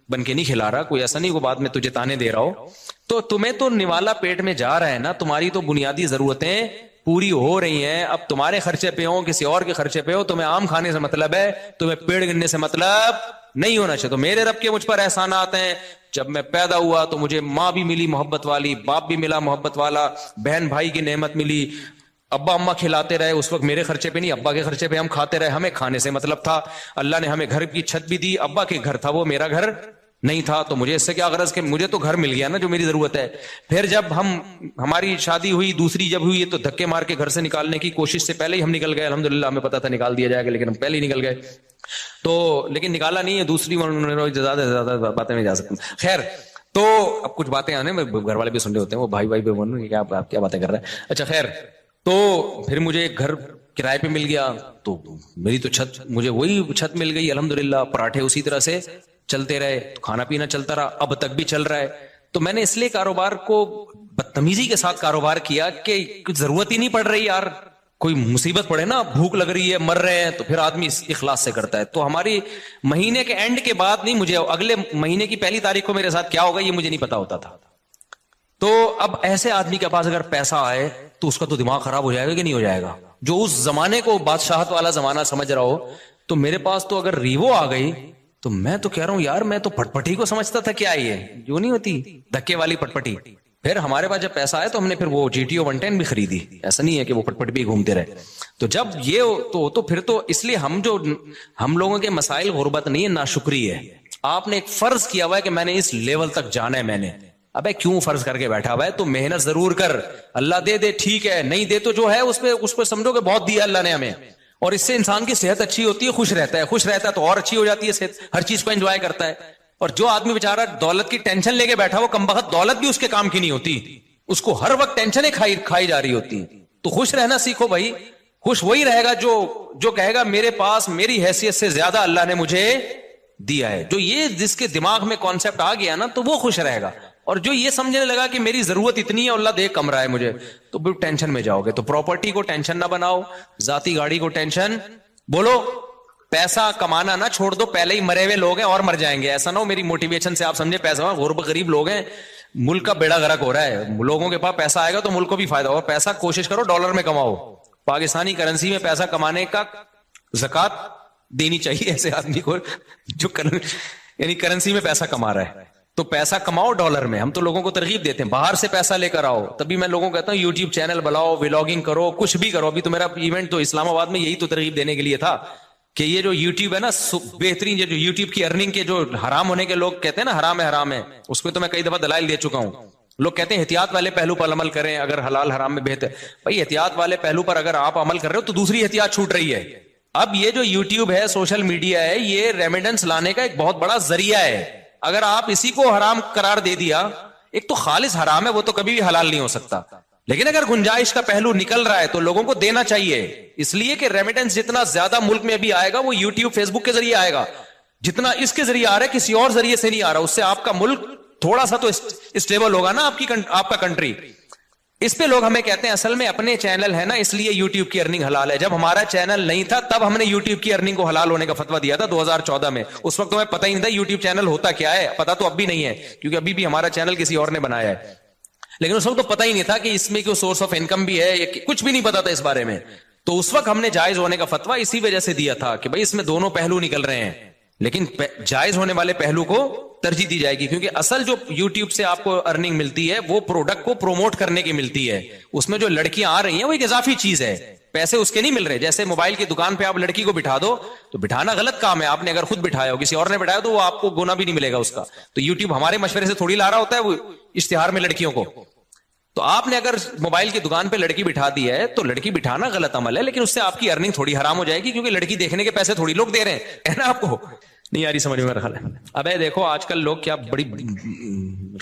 بن کے نہیں کھلا رہا, کوئی ایسا نہیں, کوئی بعد میں تجھے تانے دے رہا ہو, تو تمہیں تو نوالا پیٹ میں جا رہا ہے نا, تمہاری تو بنیادی ضرورتیں پوری ہو رہی ہیں. اب تمہارے خرچے پہ ہو کسی اور کے خرچے پہ ہو, تمہیں آم کھانے سے مطلب ہے, تمہیں پیڑ گننے سے مطلب نہیں ہونا چاہیے. تو میرے رب کے مجھ پر احسانات ہیں, جب میں پیدا ہوا تو مجھے ماں بھی ملی محبت والی, باپ بھی ملا محبت والا, بہن بھائی کی نعمت ملی, ابا اما کھلاتے رہے, اس وقت میرے خرچے پہ نہیں ابا کے خرچے پہ ہم کھاتے رہے, ہمیں کھانے سے مطلب تھا. اللہ نے ہمیں گھر کی چھت بھی دی, ابا کے گھر تھا وہ, میرا گھر نہیں تھا, تو مجھے اس سے کیا غرض کہ مجھے تو گھر مل گیا نا جو میری ضرورت ہے. پھر جب ہماری شادی ہوئی, دوسری جب ہوئی, تو دھکے مار کے گھر سے نکالنے کی کوشش سے پہلے ہی ہم نکل گئے, الحمدللہ ہمیں پتا تھا نکال دیا جائے گا لیکن ہم پہلے ہی نکل گئے, تو لیکن نکالا نہیں ہے دوسری, زیادہ سے زیادہ باتیں نہیں جا سکتی. خیر, تو اب کچھ باتیں آنے میں گھر والے بھی سن رہے ہوتے ہیں, وہ بھائی بھی بول رہے ہیں آپ کیا باتیں کر رہے ہیں. اچھا خیر, تو پھر مجھے ایک گھر کرائے پہ مل گیا, تو میری تو چھت, مجھے وہی چھت مل گئی الحمدللہ, پراٹھے اسی طرح سے چلتے رہے, کھانا پینا چلتا رہا, اب تک بھی چل رہا ہے. تو میں نے اس لیے کاروبار کو بدتمیزی کے ساتھ کاروبار کیا کہ کچھ ضرورت ہی نہیں پڑ رہی یار, کوئی مصیبت پڑے نا, بھوک لگ رہی ہے, مر رہے ہیں, تو پھر آدمی اخلاص سے کرتا ہے. تو ہماری مہینے کے اینڈ کے بعد نہیں, مجھے اگلے مہینے کی پہلی تاریخ کو میرے ساتھ کیا ہوگا یہ مجھے نہیں پتا ہوتا تھا. تو اب ایسے آدمی کے پاس اگر پیسہ آئے تو اس کا تو دماغ خراب ہو جائے گا کہ نہیں ہو جائے گا, جو اس زمانے کو بادشاہت والا زمانہ سمجھ رہا ہو. تو میرے پاس تو اگر ریوو آ گئی تو میں تو کہہ رہا ہوں یار, میں تو پٹپٹی کو سمجھتا تھا کیا یہ جو نہیں ہوتی دھکے والی پٹپٹی. پھر ہمارے پاس جب پیسہ آیا تو ہم نے پھر وہ GTO 110 بھی خریدی, ایسا نہیں ہے کہ وہ پٹپٹ بھی گھومتے رہے. تو جب یہ تو پھر تو اس لیے ہم لوگوں کے مسائل غربت نہیں ہے, ناشکری ہے. آپ نے ایک فرض کیا ہوا ہے کہ میں نے اس لیول تک جانا ہے, میں نے, ابے کیوں فرض کر کے بیٹھا ہوا ہے, تو محنت ضرور کر, اللہ دے دے ٹھیک ہے, نہیں دے تو جو ہے اس پہ سمجھو کہ بہت دیا اللہ نے ہمیں, اور اس سے انسان کی صحت اچھی ہوتی ہے, خوش رہتا ہے تو اور اچھی ہو جاتی ہے صحت, ہر چیز کو انجوائے کرتا ہے. اور جو آدمی بیچارہ دولت کی ٹینشن لے کے بیٹھا, وہ کمبخت دولت بھی اس کے کام کی نہیں ہوتی, اس کو ہر وقت ٹینشنیں کھائی جا رہی ہوتی. تو خوش رہنا سیکھو بھائی, خوش وہی رہے گا جو کہے گا میرے پاس میری حیثیت سے زیادہ اللہ نے مجھے دیا ہے. جو یہ جس کے دماغ میں کانسیپٹ آ گیا نا, تو وہ خوش رہے گا. اور جو یہ سمجھنے لگا کہ میری ضرورت اتنی ہے, اللہ دے کم رہا ہے مجھے, تو پھر ٹینشن میں جاؤ گے. تو پراپرٹی کو ٹینشن نہ بناؤ, ذاتی گاڑی کو ٹینشن, بولو پیسہ کمانا نہ چھوڑ دو, پہلے ہی مرے ہوئے لوگ ہیں اور مر جائیں گے. ایسا نہ ہو میری موٹیویشن سے آپ سمجھے پیسہ, غریب لوگ ہیں, ملک کا بیڑا غرق ہو رہا ہے, لوگوں کے پاس پیسہ آئے گا تو ملک کو بھی فائدہ ہوگا. پیسہ کوشش کرو ڈالر میں کماؤ, پاکستانی کرنسی میں پیسہ کمانے کا زکات دینی چاہیے ایسے آدمی کو جو یعنی کرنسی میں پیسہ کما رہا ہے. تو پیسہ کماؤ ڈالر میں. ہم تو لوگوں کو ترغیب دیتے ہیں باہر سے پیسہ لے کر آؤ, تبھی میں لوگوں کو کہتا ہوں یوٹیوب چینل بناؤ, ولاگنگ کرو, کچھ بھی کرو. ابھی تو میرا ایونٹ تو اسلام آباد میں یہی تو ترغیب دینے کے لیے تھا کہ یہ جو یوٹیوب ہے نا, بہترین, یہ جو یوٹیوب کی ارننگ کے جو حرام ہونے کے لوگ کہتے ہیں نا حرام ہے, اس پہ تو میں کئی دفعہ دلائل دے چکا ہوں. لوگ کہتے ہیں احتیاط والے پہلو پر عمل کریں, اگر حلال حرام میں بہتر. بھائی احتیاط والے پہلو پر اگر آپ عمل کر رہے ہو تو دوسری احتیاط چھوٹ رہی ہے. اب یہ جو یوٹیوب ہے, سوشل میڈیا ہے, یہ ریمیڈنس لانے کا ایک بہت بڑا ذریعہ ہے. اگر آپ اسی کو حرام قرار دے دیا, ایک تو خالص حرام ہے, وہ تو کبھی بھی حلال نہیں ہو سکتا, لیکن اگر گنجائش کا پہلو نکل رہا ہے تو لوگوں کو دینا چاہیے. اس لیے کہ ریمیڈنس جتنا زیادہ ملک میں ابھی آئے گا وہ یوٹیوب فیس بک کے ذریعے آئے گا, جتنا اس کے ذریعے آ رہا ہے کسی اور ذریعے سے نہیں آ رہا. اس سے آپ کا ملک تھوڑا سا تو اسٹیبل ہوگا نا, آپ کا کنٹری. اس پہ لوگ ہمیں کہتے ہیں اصل میں اپنے چینل ہے نا اس لیے یوٹیوب کی ارننگ حلال ہے. جب ہمارا چینل نہیں تھا تب ہم نے یوٹیوب کی ارننگ کو حلال ہونے کا فتویٰ دیا تھا 2014 میں. اس وقت ہمیں پتہ ہی نہیں تھا یوٹیوب چینل ہوتا کیا ہے, پتا تو اب بھی نہیں ہے کیونکہ ابھی بھی ہمارا چینل کسی اور نے بنایا ہے, لیکن اس وقت تو پتہ ہی نہیں تھا کہ اس میں کوئی سورس آف انکم بھی ہے, کچھ بھی نہیں پتا تھا اس بارے میں. تو اس وقت ہم نے جائز ہونے کا فتویٰ اسی وجہ سے دیا تھا کہ بھائی اس میں دونوں پہلو نکل رہے ہیں, لیکن جائز ہونے والے پہلو کو ترجیح دی جائے گی, کیونکہ اصل جو یوٹیوب سے آپ کو ارننگ ملتی ہے وہ پروڈکٹ کو پروموٹ کرنے کی ملتی ہے. اس میں جو لڑکیاں آ رہی ہیں وہ ایک اضافی چیز ہے, پیسے اس کے نہیں مل رہے. جیسے موبائل کی دکان پہ آپ لڑکی کو بٹھا دو تو بٹھانا غلط کام ہے, آپ نے اگر خود بٹھایا ہو, کسی اور نے بٹھایا تو وہ آپ کو گنا بھی نہیں ملے گا اس کا. تو یوٹیوب ہمارے مشورے سے تھوڑی لا رہا ہوتا ہے وہ اشتہار میں لڑکیوں کو. تو آپ نے اگر موبائل کی دکان پہ لڑکی بٹھا دی ہے تو لڑکی بٹھانا غلط عمل ہے, لیکن اس سے آپ کی ارننگ تھوڑی حرام ہو جائے گی, کیونکہ لڑکی دیکھنے کے پیسے تھوڑی لوگ دے رہے ہیں, ہے نا. آپ کو نہیں آ رہی سمجھ میں میرا خیال ہے. اب دیکھو آج کل لوگ کیا بڑی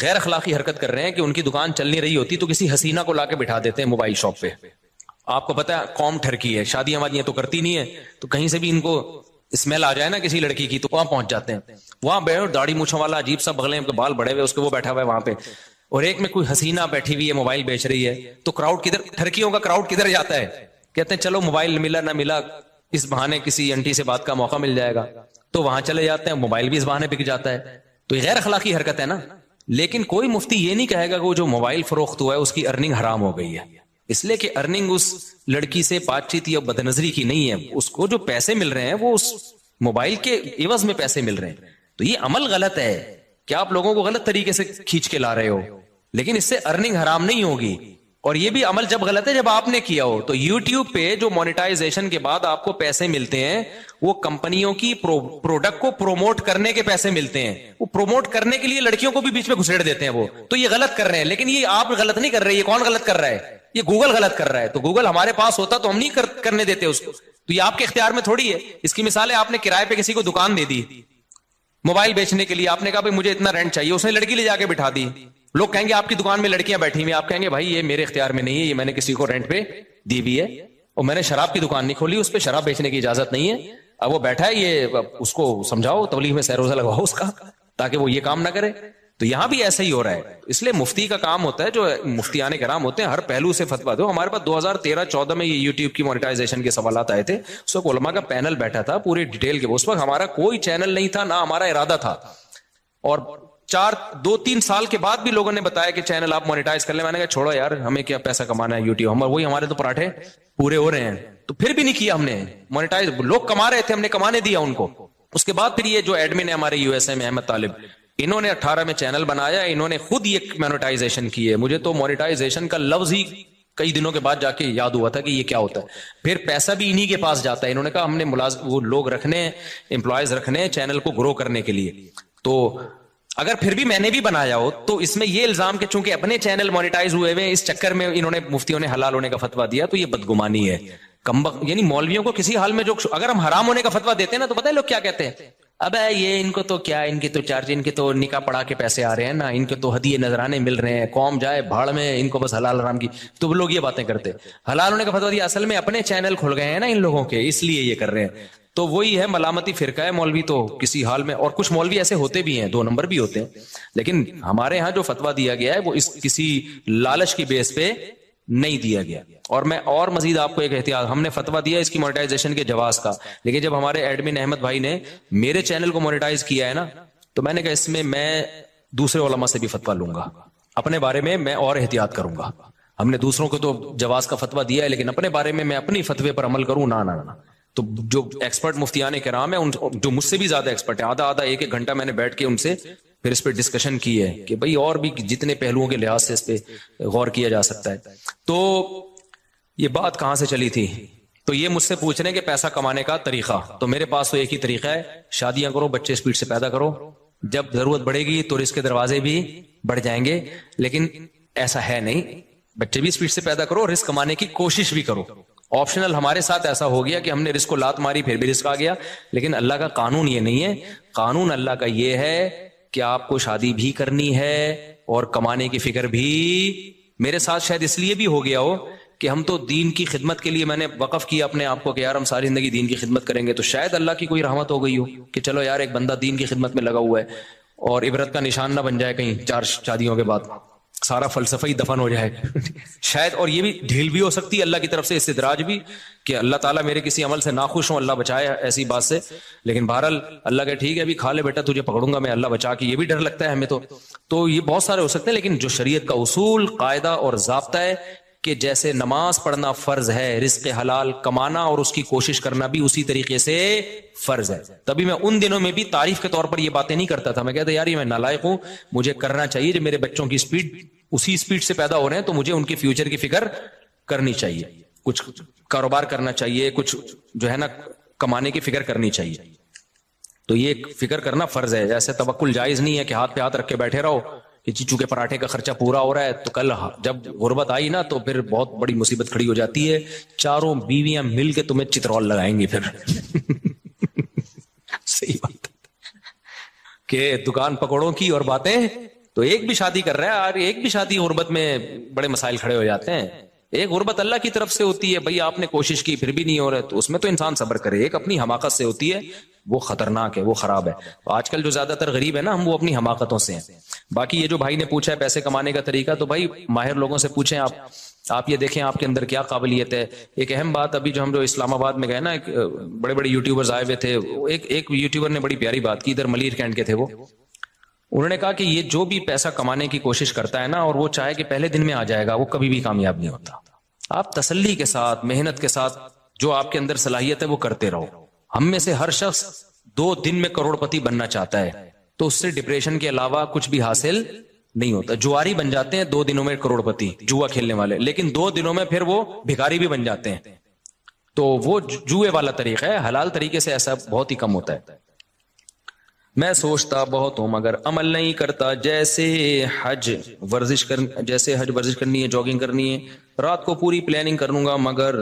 غیر اخلاقی حرکت کر رہے ہیں کہ ان کی دکان چل نہیں رہی ہوتی تو کسی حسینہ کو لا کے بٹھا دیتے ہیں موبائل شاپ پہ. آپ کو پتا ہے قوم ٹھرکی ہے, شادیاں وادیاں تو کرتی نہیں ہے, تو کہیں سے بھی ان کو اسمیل آ جائے نا کسی لڑکی کی تو وہاں پہنچ جاتے ہیں. وہاں بیٹھو داڑھی مونچھوں والا عجیب سا بغلیں بال بڑے ہوئے اس کے وہ بیٹھا ہوا ہے وہاں پہ, اور ایک میں کوئی حسینہ بیٹھی ہوئی ہے موبائل بیچ رہی ہے. تو کراؤڈ کدھر, ٹھرکیوں کا کراؤڈ کدھر جاتا ہے, کہتے ہیں چلو موبائل ملا نہ ملا اس بہانے کسی انٹی سے بات کا موقع مل جائے گا, تو وہاں چلے جاتے ہیں, موبائل بھی اس بہانے بک جاتا ہے. تو یہ غیر اخلاقی حرکت ہے نا. لیکن کوئی مفتی یہ نہیں کہے گا کہ وہ جو موبائل فروخت ہوا ہے اس کی ارننگ حرام ہو گئی ہے, اس لیے کہ ارننگ اس لڑکی سے بات چیت یا بدنظری کی نہیں ہے. اس کو جو پیسے مل رہے ہیں وہ اس موبائل کے عوض میں پیسے مل رہے ہیں. تو یہ عمل غلط ہے کہ آپ لوگوں کو غلط طریقے سے کھینچ کے لا رہے ہو, لیکن اس سے ارننگ حرام نہیں ہوگی. اور یہ بھی عمل جب غلط ہے جب آپ نے کیا ہو. تو یوٹیوب پہ جو مونیٹائزیشن کے بعد آپ کو پیسے ملتے ہیں وہ کمپنیوں کی پروڈکٹ کو پروموٹ کرنے کے پیسے ملتے ہیں. وہ پروموٹ کرنے کے لیے لڑکیوں کو بھی بیچ میں گھسیڑ دیتے ہیں وہ, تو یہ غلط کر رہے ہیں. لیکن یہ آپ غلط نہیں کر رہے, یہ کون غلط کر رہا ہے, یہ گوگل غلط کر رہا ہے. تو گوگل ہمارے پاس ہوتا تو ہم نہیں کرنے دیتے اس کو, تو یہ آپ کے اختیار میں تھوڑی ہے. اس کی مثال ہے آپ نے کرائے پہ کسی کو دکان دے دی, موبائل بیچنے کے لیے آپ نے کہا بھائی مجھے اتنا رینٹ چاہیے, اس نے لڑکی لے جا کے بٹھا دی. لوگ کہیں گے آپ کی دکان میں لڑکیاں بیٹھی ہوئی, آپ کہیں گے بھائی یہ میرے اختیار میں نہیں ہے, یہ میں نے کسی کو رینٹ پہ دی بھی ہے, اور میں نے شراب کی دکان نہیں کھولی, اس پہ شراب بیچنے کی اجازت نہیں ہے. اب وہ بیٹھا ہے, یہ اس کو سمجھاؤ, تبلیغ میں سیروزہ لگواؤ اس کا, تاکہ وہ یہ کام نہ کرے. تو یہاں بھی ایسا ہی ہو رہا ہے. اس لیے مفتی کا کام ہوتا ہے, جو مفتیان کرام ہوتے ہیں, ہر پہلو سے فتویٰ دو. ہمارے پاس 2013-14 میں یہ یوٹیوب کی مونیٹائزیشن کے سوالات آئے تھے, اس وقت علماء کا پینل بیٹھا تھا پوری ڈیٹیل کے. اس وقت ہمارا کوئی چینل نہیں تھا, نہ ہمارا ارادہ تھا, اور 2-3 سال کے بعد بھی لوگوں نے بتایا کہ چینل آپ مونیٹائز کر لیں. میں نے کہا چھوڑو یار, ہمیں کیا پیسہ کمانا ہے یوٹیوب, وہی ہمارے تو پراٹھے پورے ہو رہے ہیں. تو پھر بھی نہیں کیا ہم نے مونیٹائز, لوگ کما رہے تھے, ہم نے کمانے دیا ان کو. اس کے بعد پھر یہ جو ایڈمن ہے ہمارے یو ایس اے میں, احمد طالب, انہوں نے 18 میں چینل بنایا, انہوں نے خود یہ مونیٹائزیشن کی ہے. مجھے تو مونیٹائزیشن کا لفظ ہی کئی دنوں کے بعد جا کے یاد ہوا تھا کہ یہ کیا ہوتا ہے. پھر پیسہ بھی انہی کے پاس جاتا ہے. انہوں نے کہا ہم نے وہ لوگ رکھنے, امپلائیز رکھنے چینل کو گرو کرنے کے لیے. تو اگر پھر بھی میں نے بھی بنایا ہو تو اس میں یہ الزام کہ چونکہ اپنے چینل مونیٹائز ہوئے ہوئے, اس چکر میں انہوں نے مفتیوں نے حلال ہونے کا فتویٰ دیا, تو یہ بدگمانی ہے. یعنی مولویوں کو کسی حال میں جو, اگر ہم حرام ہونے کا فتویٰ دیتے ہیں نا, تو پتہ ہے لوگ کیا کہتے ہیں, اب یہ ان کو تو کیا, ان کے تو چارج, ان کے تو نکاح پڑھا کے پیسے آ رہے ہیں نا, ان کے تو ہدیے نذرانے مل رہے ہیں, قوم جائے بھاڑ میں, ان کو بس حلال حرام کی. تو وہ لوگ یہ باتیں کرتے. حلال ہونے کا فتویٰ دیا, اصل میں اپنے چینل کھل گئے ہیں نا ان لوگوں کے, اس لیے یہ کر رہے ہیں. تو وہی ہے ملامتی فرقہ ہے مولوی تو کسی حال میں. اور کچھ مولوی ایسے ہوتے بھی ہیں, 2 نمبر بھی ہوتے ہیں, لیکن ہمارے ہاں جو فتویٰ دیا گیا ہے وہ اس کسی لالچ کی بیس پہ نہیں دیا گیا. اور میں اور مزید آپ کو ایک احتیاط, ہم نے فتویٰ دیا اس کی مونیٹائزیشن کے جواز کا, لیکن جب ہمارے ایڈمن احمد بھائی نے میرے چینل کو مونیٹائز کیا ہے نا, تو میں نے کہا اس میں میں دوسرے علماء سے بھی فتویٰ لوں گا, اپنے بارے میں میں اور احتیاط کروں گا. ہم نے دوسروں کو تو جواز کا فتویٰ دیا ہے, لیکن اپنے بارے میں اپنی فتوے پر عمل کروں نہ. تو جو ایکسپرٹ مفتیان کرام ہیں, جو مجھ سے بھی زیادہ ایکسپرٹ ہیں, آدھا 1-1 گھنٹہ میں نے بیٹھ کے ان سے پھر اس پہ ڈسکشن کی ہے کہ بھئی اور بھی جتنے پہلوؤں کے لحاظ سے اس پہ غور کیا جا سکتا ہے. تو یہ بات کہاں سے چلی تھی, تو یہ مجھ سے پوچھ رہے ہیں کہ پیسہ کمانے کا طریقہ. تو میرے پاس تو ایک ہی طریقہ ہے, شادیاں کرو, بچے اسپیڈ سے پیدا کرو, جب ضرورت بڑھے گی تو رزق کے دروازے بھی بڑھ جائیں گے. لیکن ایسا ہے نہیں, بچے بھی اسپیڈ سے پیدا کرو, رزق کمانے کی کوشش بھی کرو. آپشنل ہمارے ساتھ ایسا ہو گیا کہ ہم نے رزق کو لات ماری, پھر بھی رزق آ گیا. لیکن اللہ کا قانون یہ نہیں ہے. قانون اللہ کا یہ ہے کہ آپ کو شادی بھی کرنی ہے اور کمانے کی فکر بھی. میرے ساتھ شاید اس لیے بھی ہو گیا ہو کہ ہم تو دین کی خدمت کے لیے میں نے وقف کیا اپنے آپ کو کہ یار ہم ساری زندگی دین کی خدمت کریں گے. تو شاید اللہ کی کوئی رحمت ہو گئی ہو کہ چلو یار ایک بندہ دین کی خدمت میں لگا ہوا ہے, اور عبرت کا نشان نہ بن جائے کہیں 4 شادیوں کے بعد سارا فلسفہ ہی دفن ہو جائے شاید. اور یہ بھی ڈھیل بھی ہو سکتی ہے اللہ کی طرف سے, استدراج بھی, کہ اللہ تعالیٰ میرے کسی عمل سے ناخوش ہوں, اللہ بچائے ایسی بات سے. لیکن بہرحال اللہ کہ ٹھیک ہے ابھی کھا لے بیٹا, تجھے پکڑوں گا میں, اللہ بچا کے. یہ بھی ڈر لگتا ہے ہمیں. تو یہ بہت سارے ہو سکتے ہیں, لیکن جو شریعت کا اصول, قاعدہ اور ضابطہ ہے کہ جیسے نماز پڑھنا فرض ہے, رزق حلال کمانا اور اس کی کوشش کرنا بھی اسی طریقے سے فرض ہے. تبھی میں ان دنوں میں بھی تعریف کے طور پر یہ باتیں نہیں کرتا تھا. میں کہتا یار یہ میں نالائق ہوں, مجھے کرنا چاہیے. جب میرے بچوں کی سپیڈ اسی سپیڈ سے پیدا ہو رہے ہیں تو مجھے ان کے فیوچر کی فکر کرنی چاہیے, کچھ کاروبار کرنا چاہیے, کچھ جو ہے نا کمانے کی فکر کرنی چاہیے. تو یہ فکر کرنا فرض ہے. جیسے توکل جائز نہیں ہے کہ ہاتھ پہ ہاتھ رکھ کے بیٹھے رہو کہ چیچو کے پراٹھے کا خرچہ پورا ہو رہا ہے, تو کل جب غربت آئی نا تو پھر بہت بڑی مصیبت کھڑی ہو جاتی ہے. 4 بیویاں مل کے تمہیں چترول لگائیں گی پھر صحیح بات کہ دکان پکوڑوں کی اور باتیں. تو ایک بھی شادی کر رہا ہے, اور ایک بھی شادی غربت میں بڑے مسائل کھڑے ہو جاتے ہیں. ایک غربت اللہ کی طرف سے ہوتی ہے, بھئی آپ نے کوشش کی پھر بھی نہیں ہو رہا, تو اس میں تو انسان صبر کرے. ایک اپنی حماقت سے ہوتی ہے, وہ خطرناک ہے, وہ خراب ہے. آج کل جو زیادہ تر غریب ہے نا, ہم وہ اپنی حماقتوں سے ہیں. باقی یہ جو بھائی نے پوچھا ہے پیسے کمانے کا طریقہ, تو بھائی ماہر لوگوں سے پوچھیں. آپ یہ دیکھیں آپ کے اندر کیا قابلیت ہے. ایک اہم بات, ابھی جو ہم جو اسلام آباد میں گئے نا, بڑے بڑے یوٹیوبرز آئے ہوئے تھے. ایک یوٹیوبر نے بڑی پیاری بات کی, ادھر ملیر کینٹ کے تھے وہ. انہوں نے کہا کہ یہ جو بھی پیسہ کمانے کی کوشش کرتا ہے نا, اور وہ چاہے کہ پہلے دن میں آ جائے گا, وہ کبھی بھی کامیاب نہیں ہوتا. آپ تسلی کے ساتھ, محنت کے ساتھ جو آپ کے اندر صلاحیت ہے وہ کرتے رہو. ہم میں سے ہر شخص 2 دن میں کروڑ پتی بننا چاہتا ہے, تو اس سے ڈپریشن کے علاوہ کچھ بھی حاصل نہیں ہوتا. جواری بن جاتے ہیں 2 دنوں میں کروڑ پتی, جوا کھیلنے والے, لیکن 2 دنوں میں پھر وہ بھکاری بھی بن جاتے ہیں. تو وہ جوئے والا طریقہ ہے. حلال طریقے سے ایسا بہت ہی کم ہوتا ہے. میں سوچتا بہت ہوں مگر عمل نہیں کرتا. جیسے حج ورزش کرنی ہے, جاگنگ کرنی ہے, رات کو پوری پلاننگ کروں گا مگر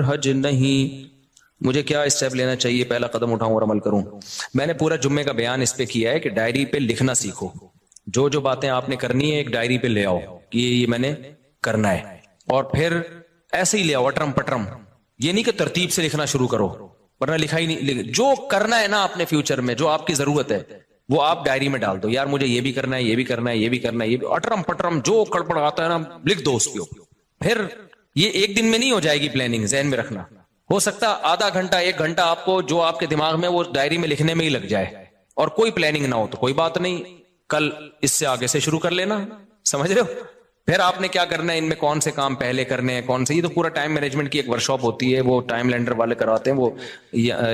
حج نہیں مجھے کیا اسٹیپ لینا چاہیے, پہلا قدم اٹھاؤں اور عمل کروں؟ میں نے پورا جمعے کا بیان اس پہ کیا ہے کہ ڈائری پہ لکھنا سیکھو. جو جو باتیں آپ نے کرنی ہے ایک ڈائری پہ لے آؤ کہ یہ میں نے کرنا ہے, اور پھر ایسے ہی لے آؤ اٹرم پٹرم. یہ نہیں کہ ترتیب سے لکھنا شروع کرو ورنہ لکھا ہی نہیں. جو کرنا ہے نا اپنے فیوچر میں, جو آپ کی ضرورت ہے وہ آپ ڈائری میں ڈال دو. یار مجھے یہ بھی کرنا ہے, یہ بھی کرنا ہے, یہ بھی کرنا ہے, یہ بھی, اٹرم پٹرم جو کڑپڑ آتا ہے نا لکھ دو اس پہ. پھر یہ ایک دن میں نہیں ہو جائے گی پلاننگ, ذہن میں رکھنا. ہو سکتا آدھا گھنٹہ ایک گھنٹہ آپ کو جو آپ کے دماغ میں وہ ڈائری میں لکھنے میں ہی لگ جائے, اور کوئی پلاننگ نہ ہو تو کوئی بات نہیں, کل اس سے آگے سے شروع کر لینا. سمجھ رہے ہو؟ پھر آپ نے کیا کرنا ہے, ان میں کون سے کام پہلے کرنے ہیں, کون سے, یہ تو پورا ٹائم مینجمنٹ کی ایک ورکشاپ ہوتی ہے, وہ ٹائم لینڈر والے کرواتے ہیں. وہ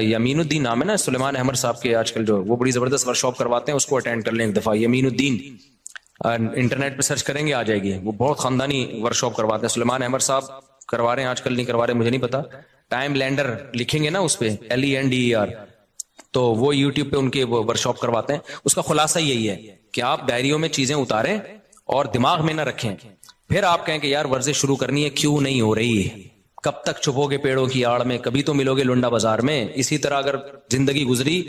یمین الدین نام ہے نا سلیمان احمد صاحب کے, آج کل جو وہ بڑی زبردست ورکشاپ کرواتے ہیں, اس کو اٹینڈ کر لیں ایک دفعہ. یمین الدین انٹرنیٹ پہ سرچ کریں گے آ جائے گی. وہ بہت خاندانی ورکشاپ کرواتے ہیں. سلیمان احمد صاحب کروا رہے ہیں, آج کل نہیں کروا رہے مجھے نہیں پتا. ٹائم لینڈر لکھیں گے نا اس پہ, LENDER, تو وہ یوٹیوب پہ ان کے وہ ورکشاپ کرواتے ہیں. اس کا خلاصہ یہی ہے کہ آپ ڈائریوں میں چیزیں اتاریں اور دماغ میں نہ رکھیں. پھر آپ کہیں کہ یار ورزش شروع کرنی ہے, کیوں نہیں ہو رہی, کب تک چھپو گے پیڑوں کی آڑ میں, کبھی تو ملو گے لنڈا بازار میں. اسی طرح اگر زندگی گزری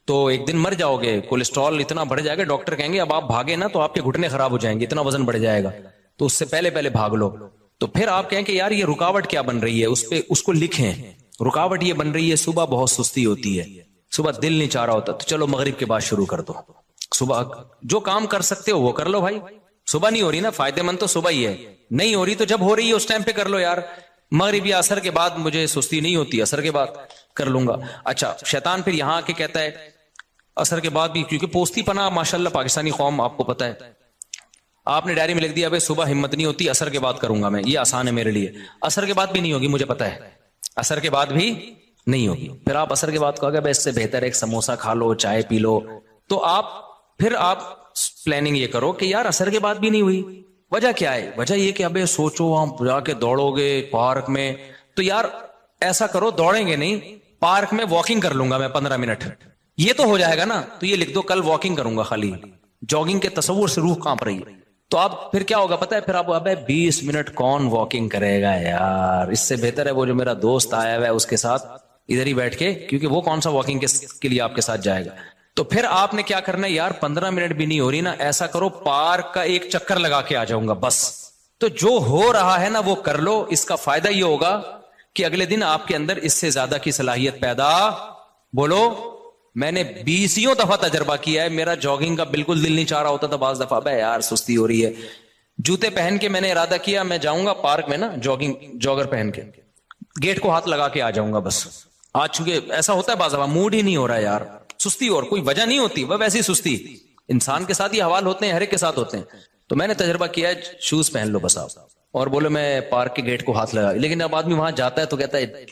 تو ایک دن مر جاؤ گے, کولیسٹرول اتنا بڑھ جائے گا, ڈاکٹر کہیں گے اب آپ بھاگے نا تو آپ کے گھٹنے خراب ہو جائیں گے, اتنا وزن بڑھ جائے گا, تو اس سے پہلے پہلے بھاگ لو. تو پھر آپ کہیں کہ یار یہ رکاوٹ کیا بن رہی ہے, اس پہ اس کو لکھیں. رکاوٹ یہ بن رہی ہے صبح بہت سستی ہوتی ہے, صبح دل نہیں چاہ رہا ہوتا, تو چلو مغرب کے بعد شروع کر دو. صبح جو کام کر سکتے ہو وہ کر لو بھائی. صبح نہیں ہو رہی نا, فائدے مند تو صبح ہی ہے. نہیں ہو رہی تو جب ہو رہی ہے اس ٹائم پہ کر لو یار. مغرب یا عصر کے بعد مجھے سستی نہیں ہوتی, عصر کے بعد کر لوں گا. اچھا, شیطان پھر یہاں آ کے کہتا ہے عصر کے بعد بھی, کیونکہ پوستی پناہ ماشاءاللہ پاکستانی قوم آپ کو پتا ہے. آپ نے ڈائری میں لکھ دیا بھائی صبح ہمت نہیں ہوتی, عصر کے بعد کروں گا میں, یہ آسان ہے میرے لیے. عصر کے بعد بھی نہیں ہوگی مجھے پتا ہے, عصر کے بعد بھی نہیں ہوگی. پھر آپ عصر کے بعد کہو گے اس سے بہتر ایک سموسہ کھا لو, چائے پی لو. تو پھر آپ پلاننگ یہ کرو کہ یار عصر کے بعد بھی نہیں ہوئی, وجہ کیا ہے؟ وجہ یہ کہ ابے سوچو آپ جا کے دوڑو گے پارک میں, تو یار ایسا کرو دوڑیں گے نہیں, پارک میں واکنگ کر لوں گا میں 15 منٹ, یہ تو ہو جائے گا نا. تو یہ لکھ دو کل واکنگ کروں گا, خالی جاگنگ کے تصور سے روح کانپ رہی ہے. تو آپ پھر کیا ہوگا پتا ہے, پھر آپ ابے 20 منٹ کون واکنگ کرے گا یار, اس سے بہتر ہے وہ جو میرا دوست آیا ہوا ہے اس کے ساتھ ادھر ہی بیٹھ کے, کیونکہ وہ کون سا واکنگ کے لیے آپ کے ساتھ جائے گا. تو پھر آپ نے کیا کرنا ہے یار, 15 منٹ بھی نہیں ہو رہی نا, ایسا کرو پارک کا ایک چکر لگا کے آ جاؤں گا بس. تو جو ہو رہا ہے نا وہ کر لو. اس کا فائدہ یہ ہوگا کہ اگلے دن آپ کے اندر اس سے زیادہ کی صلاحیت پیدا, بولو. میں نے 20 دفعہ تجربہ کیا ہے, میرا جاگنگ کا بالکل دل نہیں چاہ رہا ہوتا تھا, بعض دفعہ بھائی یار سستی ہو رہی ہے, جوتے پہن کے میں نے ارادہ کیا میں جاؤں گا پارک میں نا, جاگر پہن کے گیٹ کو ہاتھ لگا کے آ جاؤں گا بس. آج چونکہ ایسا ہوتا ہے بعض دفعہ موڈ ہی نہیں ہو رہا ہے یار, سستی, اور کوئی وجہ نہیں ہوتی, وہ ویسی سستی انسان کے ساتھ یہ حوال ہوتے ہیں, ہر ایک کے ساتھ ہوتے ہیں. تو میں نے تجربہ کیا ہے, شوز پہن لو بس آپ, اور بولو میں پارک کے گیٹ کو ہاتھ لگا. لیکن اب آدمی وہاں جاتا ہے تو کہتا ہے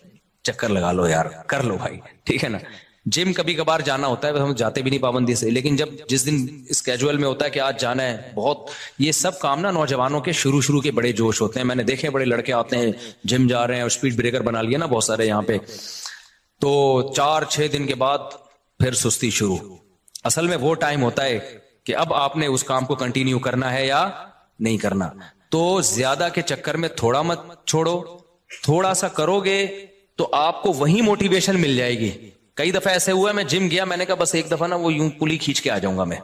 چکر لگا لو یار, کر لو بھائی, ٹھیک ہے نا. جم کبھی کبھار جانا ہوتا ہے, ہم جاتے بھی نہیں پابندی سے, لیکن جس دن اسکیجول میں ہوتا ہے کہ آج جانا ہے بہت, یہ سب کام نا نوجوانوں کے شروع کے بڑے جوش ہوتے ہیں. میں نے دیکھے بڑے لڑکے آتے ہیں جم جا رہے ہیں, اور اسپیڈ بریکر بنا لیا نا بہت سارے یہاں پہ, تو 4-6 دن کے بعد پھر سستی شروع. اصل میں وہ ٹائم ہوتا ہے کہ اب آپ نے اس کام کو کنٹینیو کرنا ہے یا نہیں کرنا. تو زیادہ کے چکر میں تھوڑا مت چھوڑو, تھوڑا سا کرو گے تو آپ کو وہی موٹیویشن مل جائے گی. کئی دفعہ ایسے ہوا ہے, میں جم گیا, میں نے کہا بس ایک دفعہ نا وہ یوں پلی کھینچ کے آ جاؤں گا میں,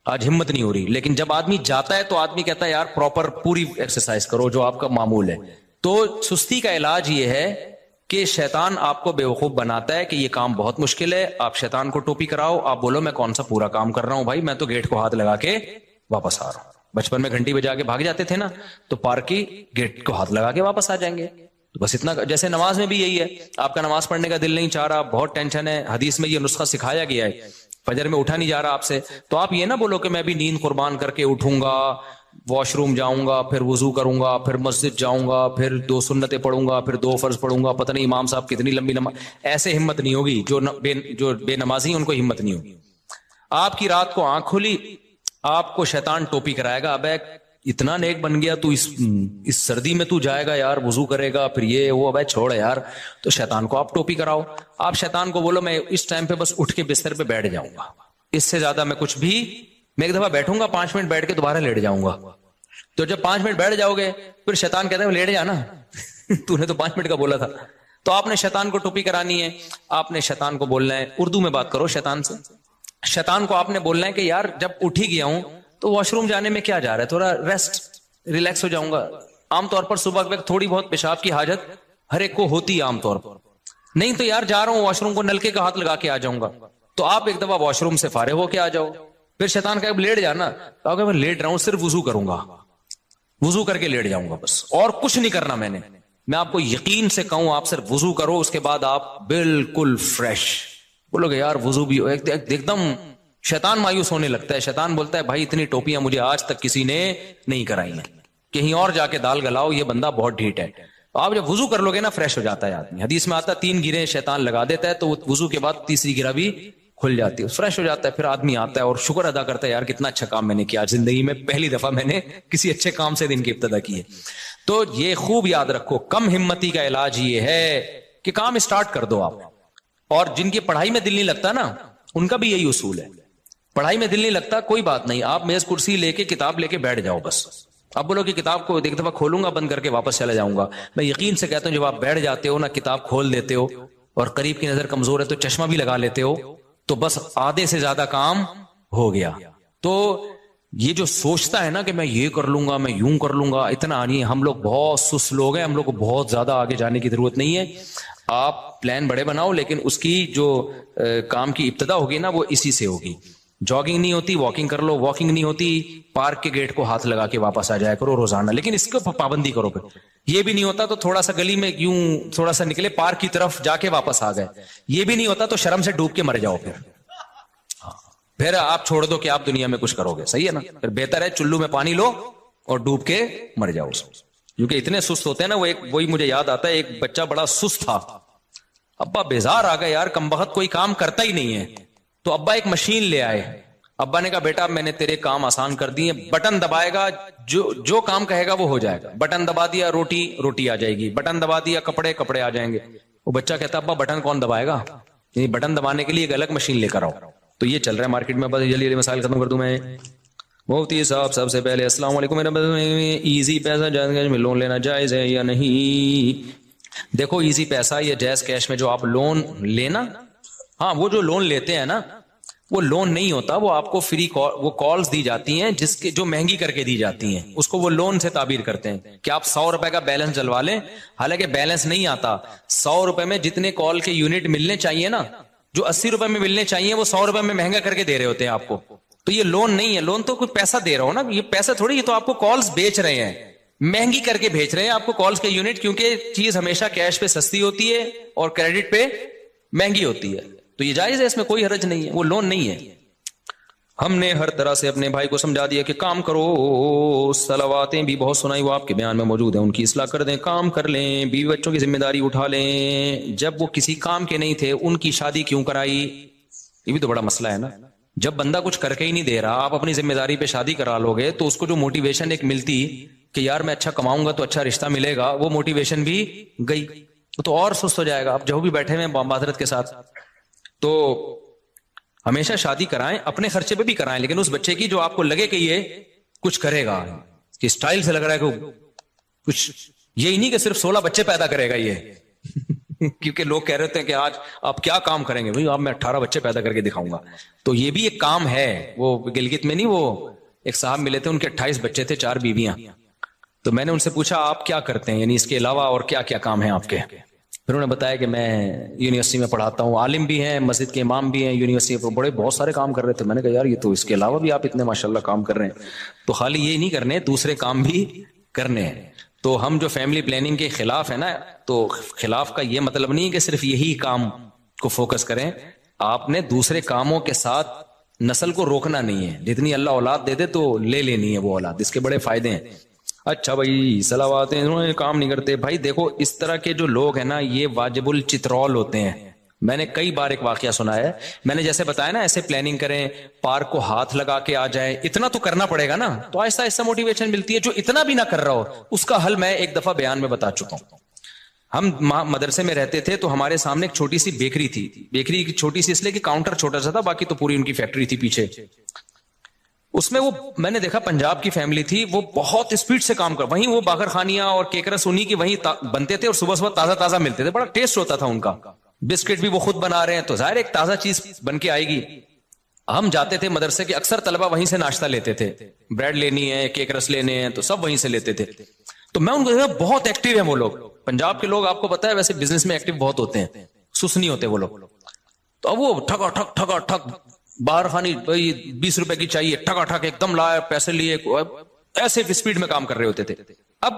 آج ہمت نہیں ہو رہی. لیکن جب آدمی جاتا ہے تو آدمی کہتا ہے یار پراپر پوری ایکسرسائز کرو جو آپ کا معمول ہے. تو سستی کا علاج یہ ہے کہ شیطان آپ کو بیوقوف بناتا ہے کہ یہ کام بہت مشکل ہے. آپ شیطان کو ٹوپی کراؤ, آپ بولو میں کون سا پورا کام کر رہا ہوں بھائی, میں تو گیٹ کو ہاتھ لگا کے واپس آ رہا ہوں. بچپن میں گھنٹی بجا کے بھاگ جاتے تھے نا, تو پارک کی گیٹ کو ہاتھ لگا کے واپس آ جائیں گے. تو بس اتنا. جیسے نماز میں بھی یہی ہے, آپ کا نماز پڑھنے کا دل نہیں چاہ رہا, بہت ٹینشن ہے, حدیث میں یہ نسخہ سکھایا گیا ہے, فجر میں اٹھا نہیں جا رہا آپ سے, تو آپ یہ نہ بولو کہ میں بھی نیند قربان کر کے اٹھوں گا, واش روم جاؤں گا, پھر وضو کروں گا, پھر مسجد جاؤں گا, پھر 2 سنتیں پڑھوں گا, پھر 2 فرض پڑھوں گا, پتہ نہیں امام صاحب کتنی لمبی نماز. ایسے ہمت نہیں ہوگی. جو بے نمازی ان کو ہمت نہیں ہوگی. آپ کی رات کو آنکھ کھلی, آپ کو شیطان ٹوپی کرائے گا, اب اتنا نیک بن گیا تو اس سردی میں تو جائے گا یار, وضو کرے گا, پھر یہ وہ, اب چھوڑ یار. تو شیطان کو آپ ٹوپی کراؤ. آپ شیطان کو بولو میں اس ٹائم پہ بس اٹھ کے بستر پہ بیٹھ جاؤں گا, اس سے زیادہ میں کچھ بھی, میں ایک دفعہ بیٹھوں گا 5 منٹ بیٹھ کے دوبارہ لیٹ جاؤں گا. تو جب 5 منٹ بیٹھ جاؤ گے پھر شیطان کہتا ہے لیٹ جانا تو نے تو 5 منٹ کا بولا تھا. تو آپ نے شیطان کو ٹوپی کرانی ہے, آپ نے شیطان کو بولنا ہے, اردو میں بات کرو شیطان سے, شیطان کو آپ نے بولنا ہے کہ یار جب اٹھ ہی گیا ہوں تو واش روم جانے میں کیا جا رہا ہے, تھوڑا ریسٹ ریلیکس ہو جاؤں گا. عام طور پر صبح کے وقت تھوڑی بہت پیشاب کی حاجت ہر ایک کو ہوتی ہے عام طور پر, نہیں تو یار جا رہا ہوں واش روم کو نلکے کا ہاتھ لگا کے آ جاؤں گا. تو آپ ایک دفعہ واش روم سے فارغ ہو کے آ جاؤ. پھر شیطان کہے لیٹ جانا, تو میں لیٹ رہا ہوں, صرف وضو کروں گا, وضو کر کے لیٹ جاؤں گا بس, اور کچھ نہیں کرنا میں نے. میں آپ کو یقین سے کہوں آپ صرف وضو کرو, اس کے بعد آپ بالکل فریش. بولو گے یار وضو بھی ایک دم شیطان مایوس ہونے لگتا ہے. شیطان بولتا ہے بھائی اتنی ٹوپیاں مجھے آج تک کسی نے نہیں کرائی ہیں, کہیں اور جا کے دال گلاؤ, یہ بندہ بہت ڈھیٹ ہے. آپ جب وضو کر لو گے نا فریش ہو جاتا ہے آدمی. حدیث میں آتا ہے 3 گریں شیطان لگا دیتا ہے, تو وضو کے بعد تیسری گرہ بھی کھل جاتی ہے, فریش ہو جاتا ہے. پھر آدمی آتا ہے اور شکر ادا کرتا ہے یار کتنا اچھا کام میں نے کیا, زندگی میں پہلی دفعہ میں نے کسی اچھے کام سے دن کی ابتدا کی ہے. تو یہ خوب یاد رکھو, کم ہمتی کا علاج یہ ہے کہ کام اسٹارٹ کر دو آپ. اور جن کی پڑھائی میں دل نہیں لگتا نا, ان کا بھی یہی اصول ہے. پڑھائی میں دل نہیں لگتا کوئی بات نہیں, آپ میز کرسی لے کے کتاب لے کے بیٹھ جاؤ بس. اب بولو کہ کتاب کو ایک دفعہ کھولوں گا بند کر کے واپس چلا جاؤں گا, میں یقین سے کہتا ہوں جب آپ بیٹھ جاتے ہو نا, کتاب کھول دیتے ہو, اور قریب کی نظر کمزور ہے تو چشمہ بھی لگا لیتے ہو, تو بس آدھے سے زیادہ کام ہو گیا. تو یہ جو سوچتا ہے نا کہ میں یہ کر لوں گا, میں یوں کر لوں گا, اتنا نہیں. ہم لوگ بہت سست لوگ ہیں, ہم لوگ کو بہت زیادہ آگے جانے کی ضرورت نہیں ہے. آپ پلان بڑے بناؤ, لیکن اس کی جو کام کی ابتدا ہوگی نا وہ اسی سے ہوگی. جاگنگ نہیں ہوتی واکنگ کر لو, واکنگ نہیں ہوتی پارک کے گیٹ کو ہاتھ لگا کے واپس آ جایا کرو روزانہ, لیکن اس کو پابندی کرو. پھر یہ بھی نہیں ہوتا تو تھوڑا سا گلی میں یوں تھوڑا سا نکلے, پارک کی طرف جا کے واپس آ گئے. یہ بھی نہیں ہوتا تو شرم سے ڈوب کے مر جاؤ. پھر آپ چھوڑ دو کہ آپ دنیا میں کچھ کرو گے, صحیح ہے نا. پھر بہتر ہے چلو میں پانی لو اور ڈوب کے مر جاؤ. کیونکہ اتنے سست ہوتے ہیں نا. وہی مجھے یاد آتا ہے, ایک بچہ بڑا سست تھا, ابا بیزار آ گئے یار, کمبخت کوئی کام کرتا ہی نہیں ہے. تو ابا ایک مشین لے آئے. ابا نے کہا بیٹا میں نے تیرے کام آسان کر دیے, بٹن دبائے گا جو کام کہے گا وہ ہو جائے گا. بٹن دبا دیا روٹی آ جائے گی, بٹن دبا دیا کپڑے آ جائیں گے. وہ بچہ کہتا ابا بٹن کون دبائے گا, یعنی بٹن دبانے کے لیے ایک الگ مشین لے کر آؤ. تو یہ چل رہا ہے مارکیٹ میں. بس جلدی مسائل ختم کر دوں میں. مفتی صاحب سب سے پہلے السلام علیکم, میرا ایزی پیسہ جائز میں لون لینا جائز ہے یا نہیں؟ دیکھو ایزی پیسہ یا جائز کیش میں جو آپ لون لینا, ہاں وہ جو لون لیتے ہیں نا وہ لون نہیں ہوتا, وہ آپ کو فری وہ کالز دی جاتی ہیں جس کے جو مہنگی کر کے دی جاتی ہیں, اس کو وہ لون سے تعبیر کرتے ہیں کہ آپ 100 روپے کا بیلنس ڈلوا لیں. حالانکہ بیلنس نہیں آتا, 100 روپے میں جتنے کال کے یونٹ ملنے چاہیے نا, جو 80 روپے میں ملنے چاہیے وہ 100 روپے میں مہنگا کر کے دے رہے ہوتے ہیں آپ کو. تو یہ لون نہیں ہے, لون تو کوئی پیسہ دے رہا ہو نا, یہ پیسہ تھوڑی, یہ تو آپ کو کالز بیچ رہے ہیں, مہنگی کر کے بھیج رہے ہیں آپ کو کالز کے یونٹ, کیونکہ چیز ہمیشہ کیش پہ سستی ہوتی ہے اور کریڈٹ پہ مہنگی ہوتی ہے. تو یہ جائز ہے, اس میں کوئی حرج نہیں ہے, وہ لون نہیں ہے. ہم نے ہر طرح سے اپنے بھائی کو سمجھا دیا کہ کام کرو, صلواتیں بھی بہت سنائی, وہ آپ کے بیان میں موجود ہیں, ان کی اصلاح کر دیں, کام کر لیں, بیوی بچوں کی ذمہ داری اٹھا لیں. جب وہ کسی کام کے نہیں تھے ان کی شادی کیوں کرائی, یہ بھی تو بڑا مسئلہ ہے نا. جب بندہ کچھ کر کے ہی نہیں دے رہا, آپ اپنی ذمہ داری پہ شادی کرا لو گے تو اس کو جو موٹیویشن ایک ملتی کہ یار میں اچھا کماؤں گا تو اچھا رشتہ ملے گا, وہ موٹیویشن بھی گئی, تو اور سست ہو جائے گا. اب جو بھی بیٹھے ہوئے معذرت کے ساتھ, تو ہمیشہ شادی کرائیں, اپنے خرچے پہ بھی کرائیں, لیکن اس بچے کی جو آپ کو لگے کہ یہ کچھ کرے گا, کہ اسٹائل سے لگ رہا ہے کہ کچھ, یہی نہیں کہ صرف 16 بچے پیدا کرے گا یہ کیونکہ لوگ کہہ رہے تھے کہ آج آپ کیا کام کریں گے, بھائی آپ میں 18 بچے پیدا کر کے دکھاؤں گا. تو یہ بھی ایک کام ہے. وہ گلگت میں نہیں, وہ ایک صاحب ملے تھے, ان کے 28 بچے تھے, 4 بیویاں. تو میں نے ان سے پوچھا آپ کیا کرتے ہیں, یعنی اس کے علاوہ اور کیا کیا کام ہیں آپ کے؟ پھر انہوں نے بتایا کہ میں یونیورسٹی میں پڑھاتا ہوں, عالم بھی ہیں, مسجد کے امام بھی ہیں, یونیورسٹی میں بڑے بہت سارے کام کر رہے تھے. میں نے کہا یار یہ تو اس کے علاوہ بھی آپ اتنے ماشاءاللہ کام کر رہے ہیں, تو خالی یہ نہیں کرنے, دوسرے کام بھی کرنے ہیں. تو ہم جو فیملی پلاننگ کے خلاف ہے نا, تو خلاف کا یہ مطلب نہیں کہ صرف یہی کام کو فوکس کریں, آپ نے دوسرے کاموں کے ساتھ نسل کو روکنا نہیں ہے. جتنی اللہ اولاد دے دے تو لے لینی ہے وہ اولاد, اس کے بڑے فائدے ہیں. اچھا بھائی صلوات ہیں, کام نہیں کرتے. بھائی دیکھو اس طرح کے جو لوگ ہیں نا یہ واجب الچترول ہوتے ہیں. میں نے کئی بار ایک واقعہ سنا ہے, میں نے جیسے بتایا نا ایسے پلاننگ کریں, پارک کو ہاتھ لگا کے آ جائیں, اتنا تو کرنا پڑے گا نا, تو آہستہ آہستہ موٹیویشن ملتی ہے. جو اتنا بھی نہ کر رہا ہو اس کا حل میں ایک دفعہ بیان میں بتا چکا ہوں. ہم مدرسے میں رہتے تھے تو ہمارے سامنے ایک چھوٹی سی بیکری تھی. بیکری کی چھوٹی سی اس لیے کہ کاؤنٹر چھوٹا سا تھا, باقی تو پوری ان کی فیکٹری تھی پیچھے. اس میں وہ میں نے دیکھا پنجاب کی فیملی تھی, وہ بہت اسپیڈ سے کام کر, وہیں وہ باقر خانیاں اور کیکرس انہی کی وہیں بنتے تھے اور صبح صبح تازہ تازہ ملتے تھے, بڑا ٹیسٹ ہوتا تھا ان کا. بسکٹ بھی وہ خود بنا رہے ہیں تو ظاہر ایک تازہ چیز بن کے آئے گی. ہم جاتے تھے مدرسے کے, اکثر طلبہ وہیں سے ناشتہ لیتے تھے, بریڈ لینی ہے, کیکرس لینے ہیں, تو سب وہیں سے لیتے تھے. تو میں ان کو دیکھا بہت ایکٹیو ہیں وہ لوگ. پنجاب کے لوگ آپ کو پتا ہے ویسے بزنس میں ایکٹیو بہت ہوتے ہیں, سست نہیں ہوتے وہ لوگ. تو اب وہ ٹھگا ٹھک ٹھگا ٹھک باہر خانی 20 روپے کی چاہیے, ٹھگا ٹھک ایک دم لائے, پیسے لیے, ایسے اسپیڈ میں کام کر رہے ہوتے تھے. اب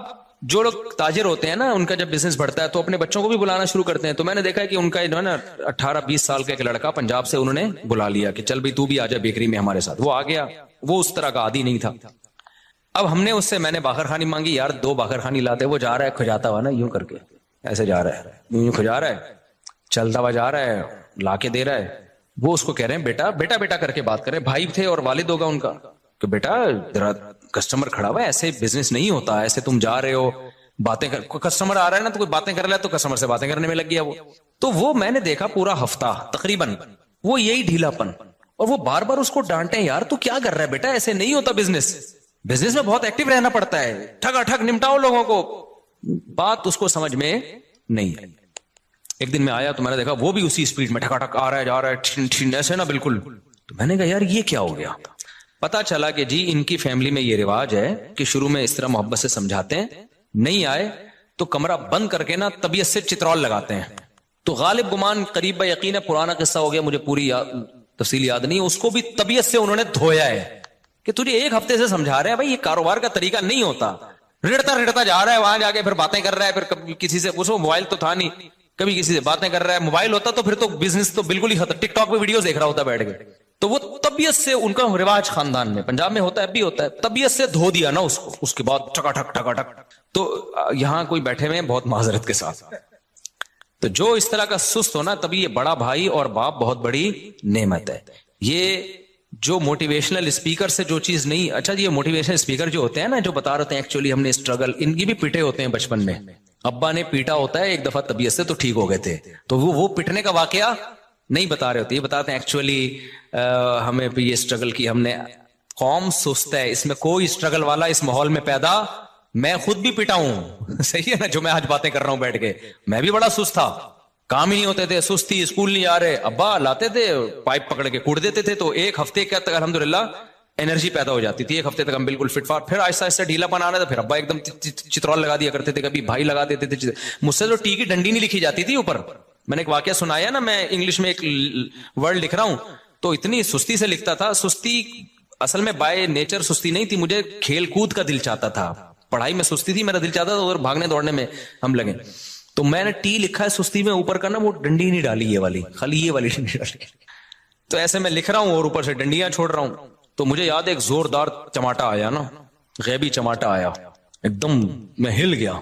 جو لوگ تاجر ہوتے ہیں نا, ان کا جب بزنس بڑھتا ہے تو اپنے بچوں کو بھی بلانا شروع کرتے ہیں. تو میں نے دیکھا کہ ان کا جو ہے نا 18-20 سال کا ایک لڑکا پنجاب سے انہوں نے بلا لیا کہ چل بھائی تو بھی آ جا بیکری میں ہمارے ساتھ. وہ آ گیا, وہ اس طرح کا عادی نہیں تھا. اب ہم نے اس سے میں نے باقر خانی مانگی, یار 2 باقر خانی لاتے. وہ جا رہا ہے کھجاتا ہوا نا یوں کر کے, ایسے جا رہا ہے یوں کھجا رہا ہے, چلتا ہوا جا رہا ہے, لا کے دے رہا ہے. وہ اس کو کہہ رہے ہیں بیٹا بیٹا بیٹا کر کے بات کر رہے ہیں. بھائی تھے اور والد ہوگا ان کا, کہ بیٹا ذرا کسٹمر کھڑا ہوا ہے, ایسے بزنس نہیں ہوتا, ایسے تم جا رہے ہو باتیں کر, کوئی کسٹمر آ رہا ہے نا تو کوئی باتیں کر رہا ہے تو کسٹمر سے باتیں کرنے میں لگ گیا وہ. تو وہ میں نے دیکھا پورا ہفتہ تقریباً وہ یہی ڈھیلا پن, اور وہ بار بار اس کو ڈانٹے, یار تو کیا کر رہا ہے بیٹا, ایسے نہیں ہوتا بزنس, بزنس میں بہت ایکٹیو رہنا پڑتا ہے, ٹھگا ٹھگ نمٹاؤ لوگوں کو. بات اس کو سمجھ میں نہیں آئی. ایک دن میں آیا تو میں نے دیکھا وہ بھی اسی اسپیڈ میں ٹھگا ٹھگ آ رہا ہے, جا رہا ہے, ایسے نا بالکل. تو میں نے کہا یار یہ کیا ہو گیا. پتا چلا کہ جی ان کی فیملی میں یہ رواج ہے کہ شروع میں اس طرح محبت سے سمجھاتے ہیں, نہیں آئے تو کمرہ بند کر کے نا طبیعت سے چترول لگاتے ہیں. تو غالب گمان قریب با یقین ہے, پرانا قصہ ہو گیا, مجھے پوری تفصیل یاد نہیں, اس کو بھی طبیعت سے انہوں نے دھویا ہے کہ تجھے 1 ہفتے سے سمجھا رہے ہیں بھائی یہ کاروبار کا طریقہ نہیں ہوتا. رڑتا جا رہا ہے, وہاں جا کے پھر باتیں کر رہا ہے, پھر کبھی کسی سے, اس کو موبائل تو تھا نہیں, کبھی کسی سے باتیں کر رہا ہے. موبائل ہوتا تو پھر تو بزنس تو بالکل ہی ختم, ٹک ٹاک پہ ویڈیوز دیکھ رہا ہوتا بیٹھ کے. تو وہ طبیعت سے ان کا رواج خاندان میں, پنجاب میں ہوتا ہے, اب بھی ہوتا ہے, طبیعت سے دھو دیا نا اس کو, اس کے بعد ٹھگا ٹھک ٹھگا ٹھک. تو یہاں کوئی بیٹھے ہوئے بہت معذرت کے ساتھ, تو جو اس طرح کا سست ہونا, تبھی یہ بڑا بھائی اور باپ بہت بڑی نعمت ہے. یہ جو موٹیویشنل اسپیکر سے جو چیز نہیں, اچھا جی یہ موٹیویشنل اسپیکر جو ہوتے ہیں نا, جو بتا رہے ہیں ایکچولی ہم نے اسٹرگل, ان کی بھی پیٹے ہوتے ہیں بچپن میں, ابا نے پیٹا ہوتا ہے ایک دفعہ طبیعت سے تو ٹھیک ہو گئے تھے. تو وہ پٹنے کا واقعہ نہیں بتا رہے ہوتے, یہ بتاتے ہیں ایکچولی ہمیں بھی یہ اسٹرگل کی, ہم نے, قوم سست ہے, اس میں کوئی اسٹرگل والا اس ماحول میں پیدا, میں خود بھی پیٹا ہوں, صحیح ہے نا, جو میں آج باتیں کر رہا ہوں بیٹھ کے, میں بھی بڑا سست تھا, کام ہی نہیں ہوتے تھے, سستی, اسکول نہیں جا رہے, ابا لاتے تھے پائپ پکڑ کے کوڑ دیتے تھے, تو 1 ہفتے کا تک الحمدللہ انرجی پیدا ہو جاتی تھی, 1 ہفتے تک ہم بالکل فٹ فاٹ. پھر آہستہ آہستہ ڈھیلا پن آ رہا تھا, پھر ابا ایک دم چترول لگا دیا کرتے تھے, کبھی بھائی لگا دیتے تھے. مجھ سے تو ٹی کی ڈنڈی نہیں لکھی جاتی تھی اوپر. میں نے ایک واقعہ سنایا نا, میں انگلش میں ایک ورڈ لکھ رہا ہوں تو اتنی سستی سے لکھتا تھا. سستی اصل میں بائی نیچر سستی نہیں تھی, مجھے کھیل کود کا دل چاہتا تھا, پڑھائی میں سستی تھی, میرا دل چاہتا تھا اور بھاگنے دوڑنے میں ہم لگے. تو میں نے ٹی لکھا ہے سستی میں, اوپر کا نا وہ ڈنڈی نہیں ڈالی, یہ والی خالی یہ والی ڈنڈی ڈالی. تو ایسے میں لکھ رہا ہوں اور اوپر سے ڈنڈیاں چھوڑ رہا ہوں. تو مجھے یاد ہے ایک زوردار چماٹا آیا نا, غیبی چماٹا آیا, ایک دم میں ہل گیا.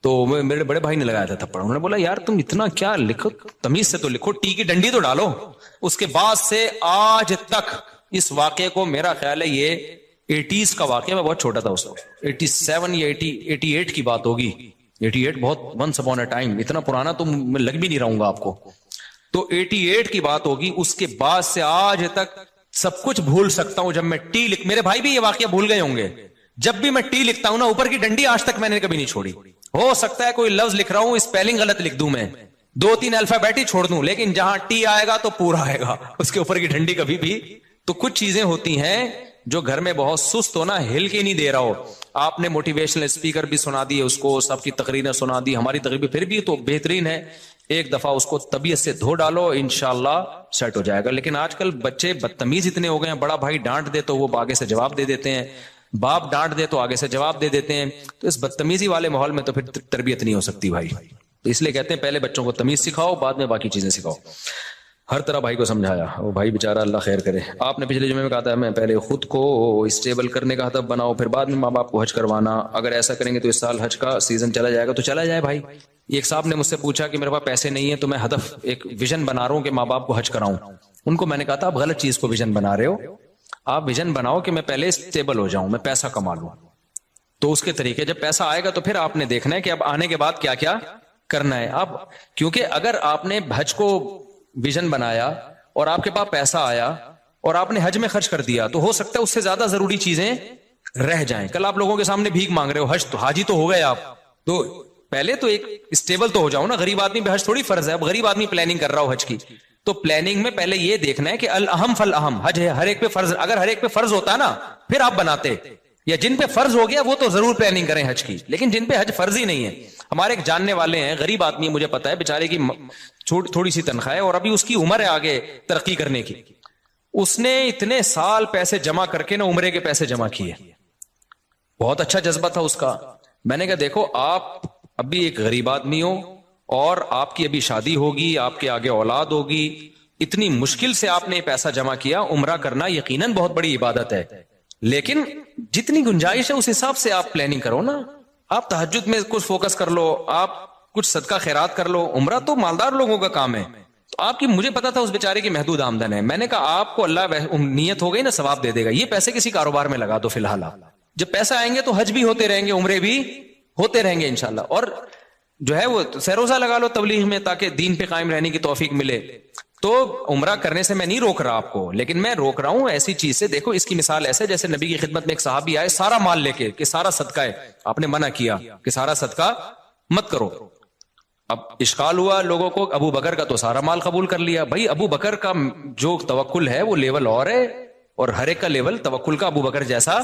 تو میرے بڑے بھائی نے لگایا تھا تھپڑ, انہوں نے بولا یار تم اتنا کیا لکھو, تمیز سے تو لکھو, ٹی کی ڈنڈی تو ڈالو. اس کے بعد سے آج تک اس واقعے کو, میرا خیال ہے یہ 80s کا واقعہ, میں بہت چھوٹا تھا اس وقت, 87 یا 88 کی بات ہوگی, 88 بہت ونس اپون اے ٹائم, اتنا پرانا تو میں لگ بھی نہیں رہوں گا آپ کو. تو 88 کی بات ہوگی. اس کے بعد سے آج تک سب کچھ بھول سکتا ہوں. جب میں ٹی میرے بھائی بھی یہ واقعہ بھول گئے ہوں گے, جب بھی میں ٹی لکھتا ہوں نا, اوپر کی ڈنڈی آج تک میں نے کبھی نہیں چھوڑی. ہو سکتا ہے کوئی لفظ لکھ رہا ہوں اسپیلنگ غلط لکھ دوں, میں 2-3 الفابیٹ ہی چھوڑ دوں, لیکن جہاں ٹی آئے گا تو پورا آئے گا, اس کے اوپر کی ڈنڈی کبھی بھی. تو کچھ چیزیں ہوتی ہیں جو گھر میں بہت سست ہونا, ہل کے نہیں دے رہا ہو. آپ نے موٹیویشنل اسپیکر بھی سنا دیے, اس کو سب کی تقریریں سنا دی, ہماری تقریر پھر بھی تو بہترین ہے, ایک دفعہ اس کو طبیعت سے دھو ڈالو, انشاءاللہ سیٹ ہو جائے گا. لیکن آج کل بچے بدتمیز اتنے ہو گئے ہیں, بڑا بھائی ڈانٹ دے تو وہ آگے سے جواب دے دیتے ہیں, باپ ڈانٹ دے تو آگے سے جواب دے دیتے ہیں. تو اس بدتمیزی والے ماحول میں تو پھر تربیت نہیں ہو سکتی بھائی. تو اس لیے کہتے ہیں پہلے بچوں کو تمیز سکھاؤ, بعد میں باقی چیزیں سکھاؤ. ہر طرح بھائی کو سمجھایا, وہ بھائی بیچارہ اللہ خیر کرے. آپ نے پچھلے جمعے میں کہا تھا میں پہلے خود کو اسٹیبل کرنے کا ہدف بناؤ, پھر بعد میں ماں باپ کو حج کروانا. اگر ایسا کریں گے تو اس سال حج کا سیزن چلا جائے گا, تو چلا جائے بھائی. ایک صاحب نے مجھ سے پوچھا کہ میرے پاس پیسے نہیں ہیں, تو میں ہدف ایک ویژن بنا رہا ہوں کہ ماں باپ کو حج کراؤں. ان کو میں نے کہا تھا آپ غلط چیز کو ویژن بنا رہے ہو, آپ ویژن بناؤ کہ میں پہلے اسٹیبل ہو جاؤں, میں پیسہ کما لوں. تو اس کے طریقے, جب پیسہ آئے گا تو پھر آپ نے دیکھنا ہے کہ اب آنے کے بعد کیا کیا کرنا ہے. اب کیونکہ اگر آپ نے حج کو ویژن بنایا اور آپ کے پاس پیسہ آیا اور آپ نے حج میں خرچ کر دیا تو ہو سکتا ہے اس سے زیادہ ضروری چیزیں رہ جائیں. کل آپ لوگوں کے سامنے بھیک مانگ رہے ہو, حج تو حاجی تو ہو گئے آپ, تو پہلے تو ایک اسٹیبل تو ہو جاؤ نا. غریب آدمی پہ حج تھوڑی فرض ہے. اب غریب آدمی پلاننگ کر رہا ہو حج کی, تو پلاننگ میں پہلے یہ دیکھنا ہے کہ الاہم فالاہم, حج ہے ہر ایک پہ فرض. اگر ہر ایک پہ فرض ہوتا نا پھر آپ بناتے, یا جن پہ فرض ہو گیا وہ تو ضرور پلاننگ کریں حج کی, لیکن جن پہ حج فرض ہی نہیں ہے. ہمارے ایک جاننے والے ہیں, غریب آدمی, مجھے پتا ہے بیچارے کی تھوڑی سی تنخواہ ہے اور ابھی اس کی عمر ہے آگے ترقی کرنے کی. اس نے اتنے سال پیسے جمع کر کے نا عمرے کے پیسے جمع کیے, بہت اچھا جذبہ تھا اس کا. میں نے کہا دیکھو آپ ابھی ایک غریب آدمی ہو اور آپ کی ابھی شادی ہوگی, آپ کے آگے اولاد ہوگی, اتنی مشکل سے آپ نے پیسہ جمع کیا. عمرہ کرنا یقیناً بہت بڑی عبادت ہے, لیکن جتنی گنجائش ہے اس حساب سے آپ پلاننگ کرو نا. آپ تہجد میں کچھ فوکس کر لو, آپ کچھ صدقہ خیرات کر لو. عمرہ تو مالدار لوگوں کا کام ہے. تو آپ کی, مجھے پتا تھا اس بیچارے کی محدود آمدن ہے. میں نے کہا آپ کو اللہ نیت ہو گئی نا ثواب دے دے گا, یہ پیسے کسی کاروبار میں لگا دو فی الحال. آپ جب پیسہ آئیں گے تو حج بھی ہوتے رہیں گے, عمرے بھی ہوتے رہیں گے انشاءاللہ. اور جو ہے وہ سیروزہ لگا لو تبلیغ میں تاکہ دین پہ قائم رہنے کی توفیق ملے. تو عمرہ کرنے سے میں نہیں روک رہا آپ کو, لیکن میں روک رہا ہوں ایسی چیز سے. دیکھو اس کی مثال ایسے جیسے نبی کی خدمت میں ایک صحابی آئے سارا مال لے کے کہ سارا صدقہ ہے. آپ نے منع کیا کہ سارا صدقہ مت کرو. اب اشکال ہوا لوگوں کو, ابو بکر کا تو سارا مال قبول کر لیا. بھائی ابو بکر کا جو توکل ہے وہ لیول اور ہے, اور ہر ایک کا لیول توکل کا ابو بکر جیسا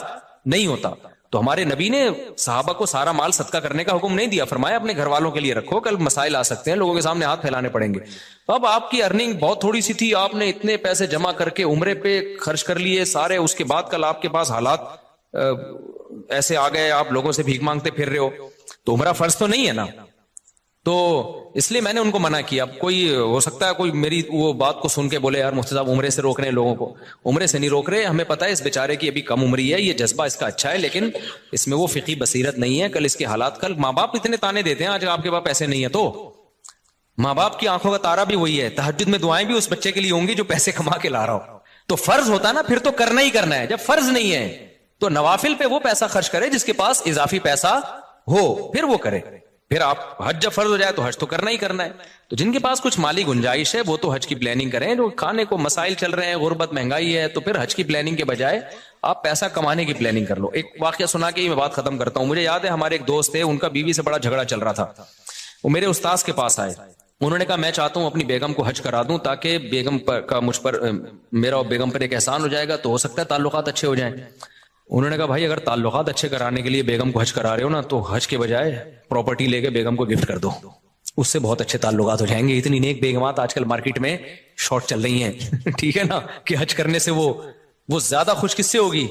نہیں ہوتا. تو ہمارے نبی نے صحابہ کو سارا مال صدقہ کرنے کا حکم نہیں دیا, فرمایا اپنے گھر والوں کے لیے رکھو, کل مسائل آ سکتے ہیں, لوگوں کے سامنے ہاتھ پھیلانے پڑیں گے. تو اب آپ کی ارننگ بہت تھوڑی سی تھی, آپ نے اتنے پیسے جمع کر کے عمرے پہ خرچ کر لیے سارے. اس کے بعد کل آپ کے پاس حالات ایسے آ گئے, آپ لوگوں سے بھیک مانگتے پھر رہے ہو, تو عمرہ فرض تو نہیں ہے نا. تو اس لیے میں نے ان کو منع کیا. اب کوئی ہو سکتا ہے کوئی میری وہ بات کو سن کے بولے یار مفتی صاحب عمرے سے روک رہے ہیں لوگوں کو. عمرے سے نہیں روک رہے, ہمیں پتا ہے اس بیچارے کی ابھی کم عمری ہے, یہ جذبہ اس کا اچھا ہے, لیکن اس میں وہ فقہی بصیرت نہیں ہے. کل اس کے حالات, کل ماں باپ اتنے تانے دیتے ہیں آج آپ کے پاس پیسے نہیں ہے, تو ماں باپ کی آنکھوں کا تارا بھی وہی ہے. تہجد میں دعائیں بھی اس بچے کے لیے ہوں گی جو پیسے کما کے لا رہا ہو. تو فرض ہوتا نا پھر تو کرنا ہی کرنا ہے. جب فرض نہیں ہے تو نوافل پہ وہ پیسہ خرچ کرے جس کے پاس اضافی پیسہ ہو, پھر وہ کرے. پھر آپ حج جب فرض ہو جائے تو حج تو کرنا ہی کرنا ہے. تو جن کے پاس کچھ مالی گنجائش ہے وہ تو حج کی پلاننگ کریں. جو کھانے کو مسائل چل رہے ہیں, غربت مہنگائی ہے, تو پھر حج کی پلاننگ کے بجائے آپ پیسہ کمانے کی پلاننگ کر لو. ایک واقعہ سنا کے ہی میں بات ختم کرتا ہوں. مجھے یاد ہے ہمارے ایک دوست تھے, ان کا بیوی سے بڑا جھگڑا چل رہا تھا. وہ میرے استاذ کے پاس آئے, انہوں نے کہا میں چاہتا ہوں اپنی بیگم کو حج کرا دوں تاکہ بیگم کا مجھ پر, میرا اور بیگم پر ایک احسان ہو جائے گا, تو ہو سکتا ہے تعلقات اچھے ہو جائیں. انہوں نے کہا بھائی اگر تعلقات اچھے کرانے کے لیے بیگم کو حج کرا رہے ہو نا, تو حج کے بجائے پراپرٹی لے کے بیگم کو گفٹ کر دو, اس سے بہت اچھے تعلقات ہو جائیں گے. اتنی نیک بیگمات آج کل مارکیٹ میں شارٹ چل رہی ہیں ٹھیک ہے نا, کہ حج کرنے سے وہ زیادہ خوش کس سے ہوگی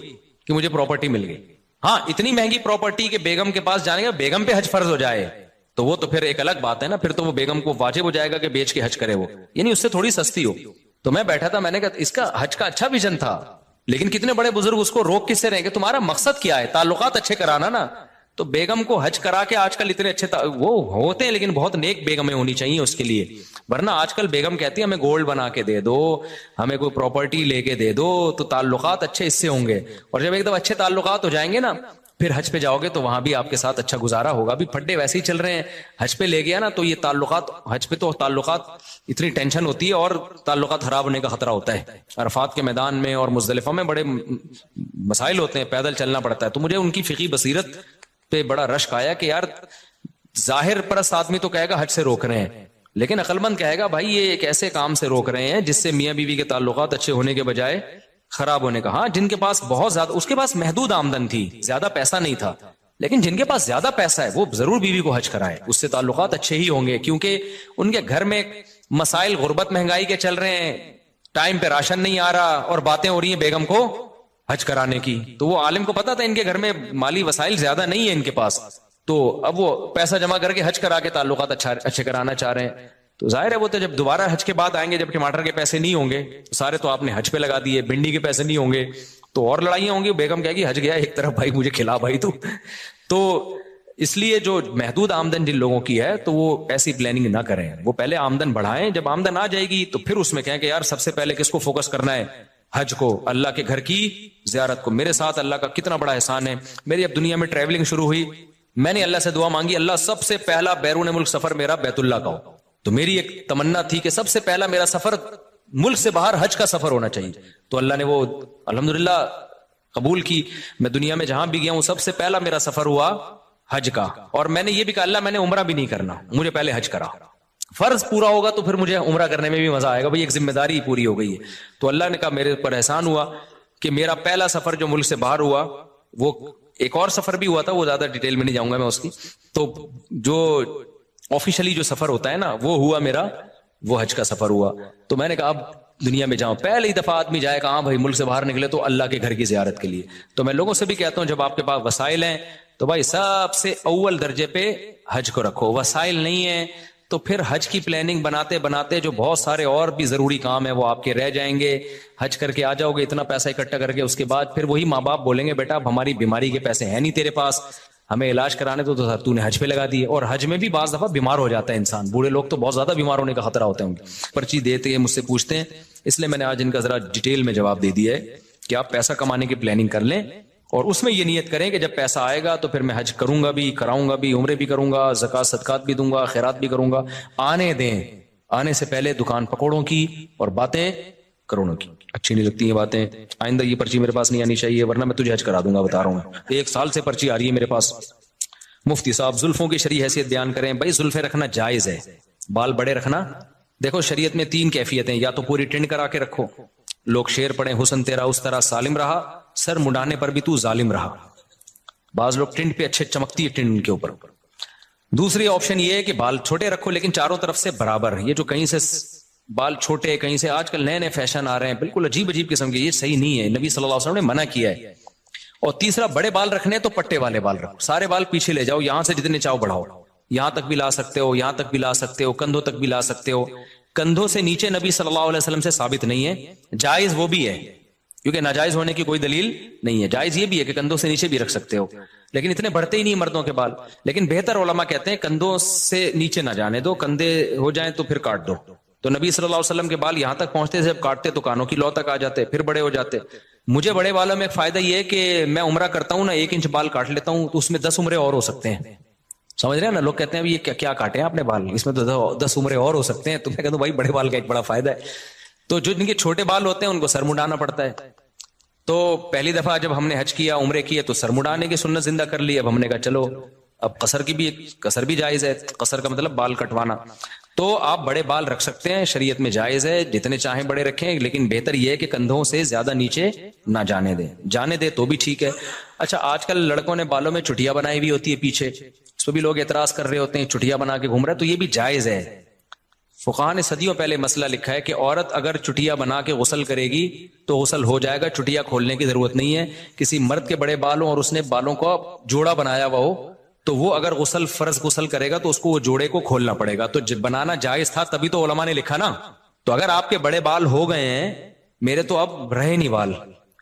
کہ مجھے پراپرٹی مل گئی. ہاں اتنی مہنگی پراپرٹی کے بیگم کے پاس جانے گا, بیگم پہ حج فرض ہو جائے تو وہ تو پھر ایک الگ بات ہے نا. پھر تو وہ بیگم کو واجب ہو جائے گا کہ بیچ کے حج کرے وہ, یعنی اس سے تھوڑی سستی ہو. تو میں بیٹھا تھا, میں نے کہا اس کا حج کا اچھا ویژن تھا, لیکن کتنے بڑے بزرگ اس کو روک کس سے رہیں گے. تمہارا مقصد کیا ہے؟ تعلقات اچھے کرانا نا. تو بیگم کو حج کرا کے آج کل اتنے اچھے وہ ہوتے ہیں, لیکن بہت نیک بیگمیں ہونی چاہیے اس کے لیے. ورنہ آج کل بیگم کہتی ہے ہمیں گولڈ بنا کے دے دو, ہمیں کوئی پراپرٹی لے کے دے دو, تو تعلقات اچھے اس سے ہوں گے. اور جب ایک دم اچھے تعلقات ہو جائیں گے نا, پھر حج پہ جاؤ گے تو وہاں بھی آپ کے ساتھ اچھا گزارا ہوگا. بھی پھڈے ویسے ہی چل رہے ہیں, حج پہ لے گیا نا تو یہ تعلقات, حج پہ تو تعلقات اتنی ٹینشن ہوتی ہے اور تعلقات خراب ہونے کا خطرہ ہوتا ہے. عرفات کے میدان میں اور مزدلفہ میں بڑے مسائل ہوتے ہیں, پیدل چلنا پڑتا ہے. تو مجھے ان کی فقہی بصیرت پہ بڑا رشک آیا کہ یار ظاہر پرست آدمی تو کہے گا حج سے روک رہے ہیں, لیکن عقل مند کہے گا بھائی یہ ایک ایسے کام سے روک رہے ہیں جس سے میاں بیوی کے تعلقات اچھے ہونے کے بجائے خراب ہونے کا. ہاں جن کے پاس بہت زیادہ, اس کے پاس محدود آمدن تھی, زیادہ پیسہ نہیں تھا, لیکن جن کے پاس زیادہ پیسہ ہے وہ ضرور بیوی کو حج کرائے, اس سے تعلقات اچھے ہی ہوں گے. کیونکہ ان کے گھر میں مسائل غربت مہنگائی کے چل رہے ہیں, ٹائم پہ راشن نہیں آ رہا, اور باتیں ہو رہی ہیں بیگم کو حج کرانے کی. تو وہ عالم کو پتا تھا ان کے گھر میں مالی وسائل زیادہ نہیں ہے ان کے پاس, تو اب وہ پیسہ جمع کر کے حج کرا کے تعلقات اچھے کرانا چاہ رہے ہیں. تو ظاہر ہے وہ تو جب دوبارہ حج کے بعد آئیں گے, جب ٹماٹر کے پیسے نہیں ہوں گے سارے تو آپ نے حج پہ لگا دیے, بھنڈی کے پیسے نہیں ہوں گے تو اور لڑائیاں ہوں گی. بیگم کہے گی حج گیا ایک طرف, بھائی مجھے کھلا بھائی تو اس لیے جو محدود آمدن جن لوگوں کی ہے تو وہ ایسی پلاننگ نہ کریں, وہ پہلے آمدن بڑھائیں. جب آمدن آ جائے گی تو پھر اس میں کہیں کہ یار سب سے پہلے کس کو فوکس کرنا ہے؟ حج کو, اللہ کے گھر کی زیارت کو. میرے ساتھ اللہ کا کتنا بڑا احسان ہے. میری اب دنیا میں ٹریولنگ شروع ہوئی, میں نے اللہ سے دعا مانگی, اللہ سب سے پہلا بیرون ملک سفر میرا بیت اللہ کا ہو. تو میری ایک تمنا تھی کہ سب سے پہلا میرا سفر ملک سے باہر حج کا سفر ہونا چاہیے. تو اللہ نے وہ الحمدللہ قبول کی. میں دنیا میں جہاں بھی گیا ہوں سب سے پہلا میرا سفر ہوا حج کا. اور میں نے یہ بھی کہا اللہ میں نے عمرہ بھی نہیں کرنا, مجھے پہلے حج کرا. فرض پورا ہوگا تو پھر مجھے عمرہ کرنے میں بھی مزہ آئے گا, بھئی ایک ذمہ داری پوری ہو گئی ہے. تو اللہ نے کہا میرے پر احسان ہوا کہ میرا پہلا سفر جو ملک سے باہر ہوا, وہ ایک اور سفر بھی ہوا تھا, وہ زیادہ ڈیٹیل میں نہیں جاؤں گا میں اس کی. تو جو آفیشلی جو سفر ہوتا ہے نا وہ ہوا میرا, وہ حج کا سفر ہوا. تو میں نے کہا اب دنیا میں جاؤں, پہلی دفعہ آدمی جائے گا ہاں بھائی ملک سے باہر نکلے تو اللہ کے گھر کی زیارت کے لیے. تو میں لوگوں سے بھی کہتا ہوں جب آپ کے پاس وسائل ہیں تو بھائی سب سے اول درجے پہ حج کو رکھو. وسائل نہیں ہے تو پھر حج کی پلاننگ بناتے بناتے جو بہت سارے اور بھی ضروری کام ہیں وہ آپ کے رہ جائیں گے. حج کر کے آ جاؤ گے اتنا پیسہ اکٹھا کر کے, اس کے بعد پھر وہی ماں باپ بولیں گے بیٹا اب ہماری بیماری کے پیسے ہیں نہیں تیرے پاس, ہمیں علاج کرانے تو نے حج پہ لگا دیے. اور حج میں بھی بعض دفعہ بیمار ہو جاتا ہے انسان, بوڑھے لوگ تو بہت زیادہ بیمار ہونے کا خطرہ ہوتا ہے ان کی. پرچی دیتے ہیں مجھ سے پوچھتے ہیں, اس لیے میں نے آج ان کا ذرا ڈیٹیل میں جواب دے دیا ہے کہ آپ پیسہ کمانے کی پلاننگ کر لیں اور اس میں یہ نیت کریں کہ جب پیسہ آئے گا تو پھر میں حج کروں گا بھی, کراؤں گا بھی, عمرے بھی کروں گا, زکوٰۃ صدقات بھی دوں گا, خیرات بھی کروں گا. آنے دیں, آنے سے پہلے دکان پکوڑوں کی اور باتیں کروڑوں کی. اچھی نہیں لگتی یہ باتیں, آئندہ یہ پرچی میرے پاس نہیں آنی چاہیے ورنہ میں تجھے حج کرا دوں گا, بتا رہا ہوں. 1 سال سے پرچی آ رہی ہے میرے پاس. مفتی صاحب زلفوں کی شرعی حیثیت بیان کریں. بھائی زلفیں رکھنا جائز ہے, بال بڑے رکھنا. دیکھو شریعت میں 3 کیفیتیں, یا تو پوری ٹنڈ کرا کے رکھو, لوگ شعر پڑھیں حسن تیرا اس طرح سالم رہا, سر مڈانے پر بھی تو ظالم رہا. بعض لوگ ٹنڈ پہ اچھے چمکتی ہے ٹنڈ کے اوپر. دوسری آپشن یہ ہے کہ بال چھوٹے رکھو لیکن چاروں طرف سے برابر. یہ جو کہیں سے بال چھوٹے, کہیں سے آج کل نئے نئے فیشن آ رہے ہیں بالکل عجیب عجیب قسم کے, یہ صحیح نہیں ہے, نبی صلی اللہ علیہ وسلم نے منع کیا ہے. اور تیسرا بڑے بال رکھنے تو پٹے والے بال رکھو, سارے بال پیچھے لے جاؤ, یہاں سے جتنے چاہو بڑھاؤ, یہاں تک بھی لا سکتے ہو, یہاں تک بھی لا سکتے ہو, کندھوں تک بھی لا سکتے ہو. کندھوں سے نیچے نبی صلی اللہ علیہ وسلم سے ثابت نہیں ہے, جائز وہ بھی ہے کیونکہ ناجائز ہونے کی کوئی دلیل نہیں ہے. جائز یہ بھی ہے کہ کندھوں سے نیچے بھی رکھ سکتے ہو, لیکن اتنے بڑھتے ہی نہیں مردوں کے بال. لیکن بہتر علماء کہتے ہیں کندھوں سے نیچے نہ جانے دو, کندھے ہو جائیں تو پھر کاٹ دو. تو نبی صلی اللہ علیہ وسلم کے بال یہاں تک پہنچتے, جب کاٹتے تو کانوں کی لو تک آ جاتے, پھر بڑے ہو جاتے. مجھے بڑے بالوں میں ایک فائدہ یہ ہے کہ میں عمرہ کرتا ہوں نا, 1 انچ بال کاٹ لیتا ہوں تو اس میں 10 عمرے اور ہو سکتے ہیں. سمجھ رہے ہیں نا, لوگ کہتے ہیں یہ کیا کاٹے ہیں آپ نے بال, اس میں تو 10 عمرے اور ہو سکتے ہیں. تو میں کہتا ہوں بھائی بڑے بال کا ایک بڑا فائدہ ہے. تو جو جن کے چھوٹے بال ہوتے ہیں ان کو سر مڈانا پڑتا ہے. تو پہلی دفعہ جب ہم نے حج کیا, عمرے کیے تو سر مڈانے کی سنت زندہ کر لی. اب ہم نے کہا چلو اب قصر بھی جائز ہے. قصر کا مطلب بال کٹوانا. تو آپ بڑے بال رکھ سکتے ہیں, شریعت میں جائز ہے, جتنے چاہیں بڑے رکھیں, لیکن بہتر یہ ہے کہ کندھوں سے زیادہ نیچے نہ جانے دیں. جانے دے تو بھی ٹھیک ہے. اچھا آج کل لڑکوں نے بالوں میں چٹیاں بنائی ہوئی ہوتی ہے پیچھے, اس پہ بھی لوگ اعتراض کر رہے ہوتے ہیں چٹیاں بنا کے گھوم رہے, تو یہ بھی جائز ہے. فقہاء نے صدیوں پہلے مسئلہ لکھا ہے کہ عورت اگر چٹیا بنا کے غسل کرے گی تو غسل ہو جائے گا, چٹیا کھولنے کی ضرورت نہیں ہے. کسی مرد کے بڑے بال ہوں اور اس نے بالوں کو جوڑا بنایا ہوا ہو تو وہ اگر فرض غسل کرے گا تو اس کو وہ جوڑے کو کھولنا پڑے گا. تو بنانا جائز تھا تبھی تو علماء نے لکھا نا. تو اگر آپ کے بڑے بال ہو گئے ہیں, میرے تو اب رہے نہیں بال,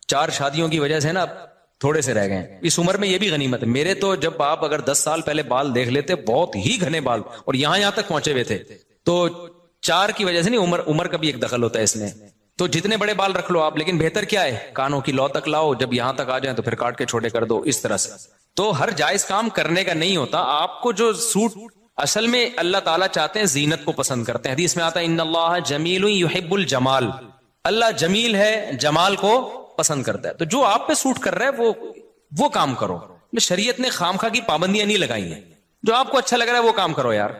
4 شادیوں کی وجہ سے نا تھوڑے سے رہ گئے. اس عمر میں یہ بھی غنیمت ہے. میرے تو جب آپ اگر 10 سال پہلے بال دیکھ لیتے بہت ہی گھنے بال اور یہاں تک پہنچے ہوئے تھے. تو 4 کی وجہ سے نہیں, عمر کا بھی ایک دخل ہوتا ہے اس میں. تو جتنے بڑے بال رکھ لو آپ, لیکن بہتر کیا ہے کانوں کی لو تک لاؤ, جب یہاں تک آ جائیں تو پھر کاٹ کے چھوٹے کر دو اس طرح سے. تو ہر جائز کام کرنے کا نہیں ہوتا. آپ کو جو سوٹ, اصل میں اللہ تعالیٰ چاہتے ہیں زینت کو پسند کرتے ہیں. حدیث میں آتا ہے ان اللہ جمیل یحب الجمال, اللہ جمیل ہے, جمال کو پسند کرتا ہے. تو جو آپ پہ سوٹ کر رہا ہے وہ کام کرو. شریعت نے خامخواہ کی پابندیاں نہیں لگائی ہیں, جو آپ کو اچھا لگ رہا ہے وہ کام کرو یار.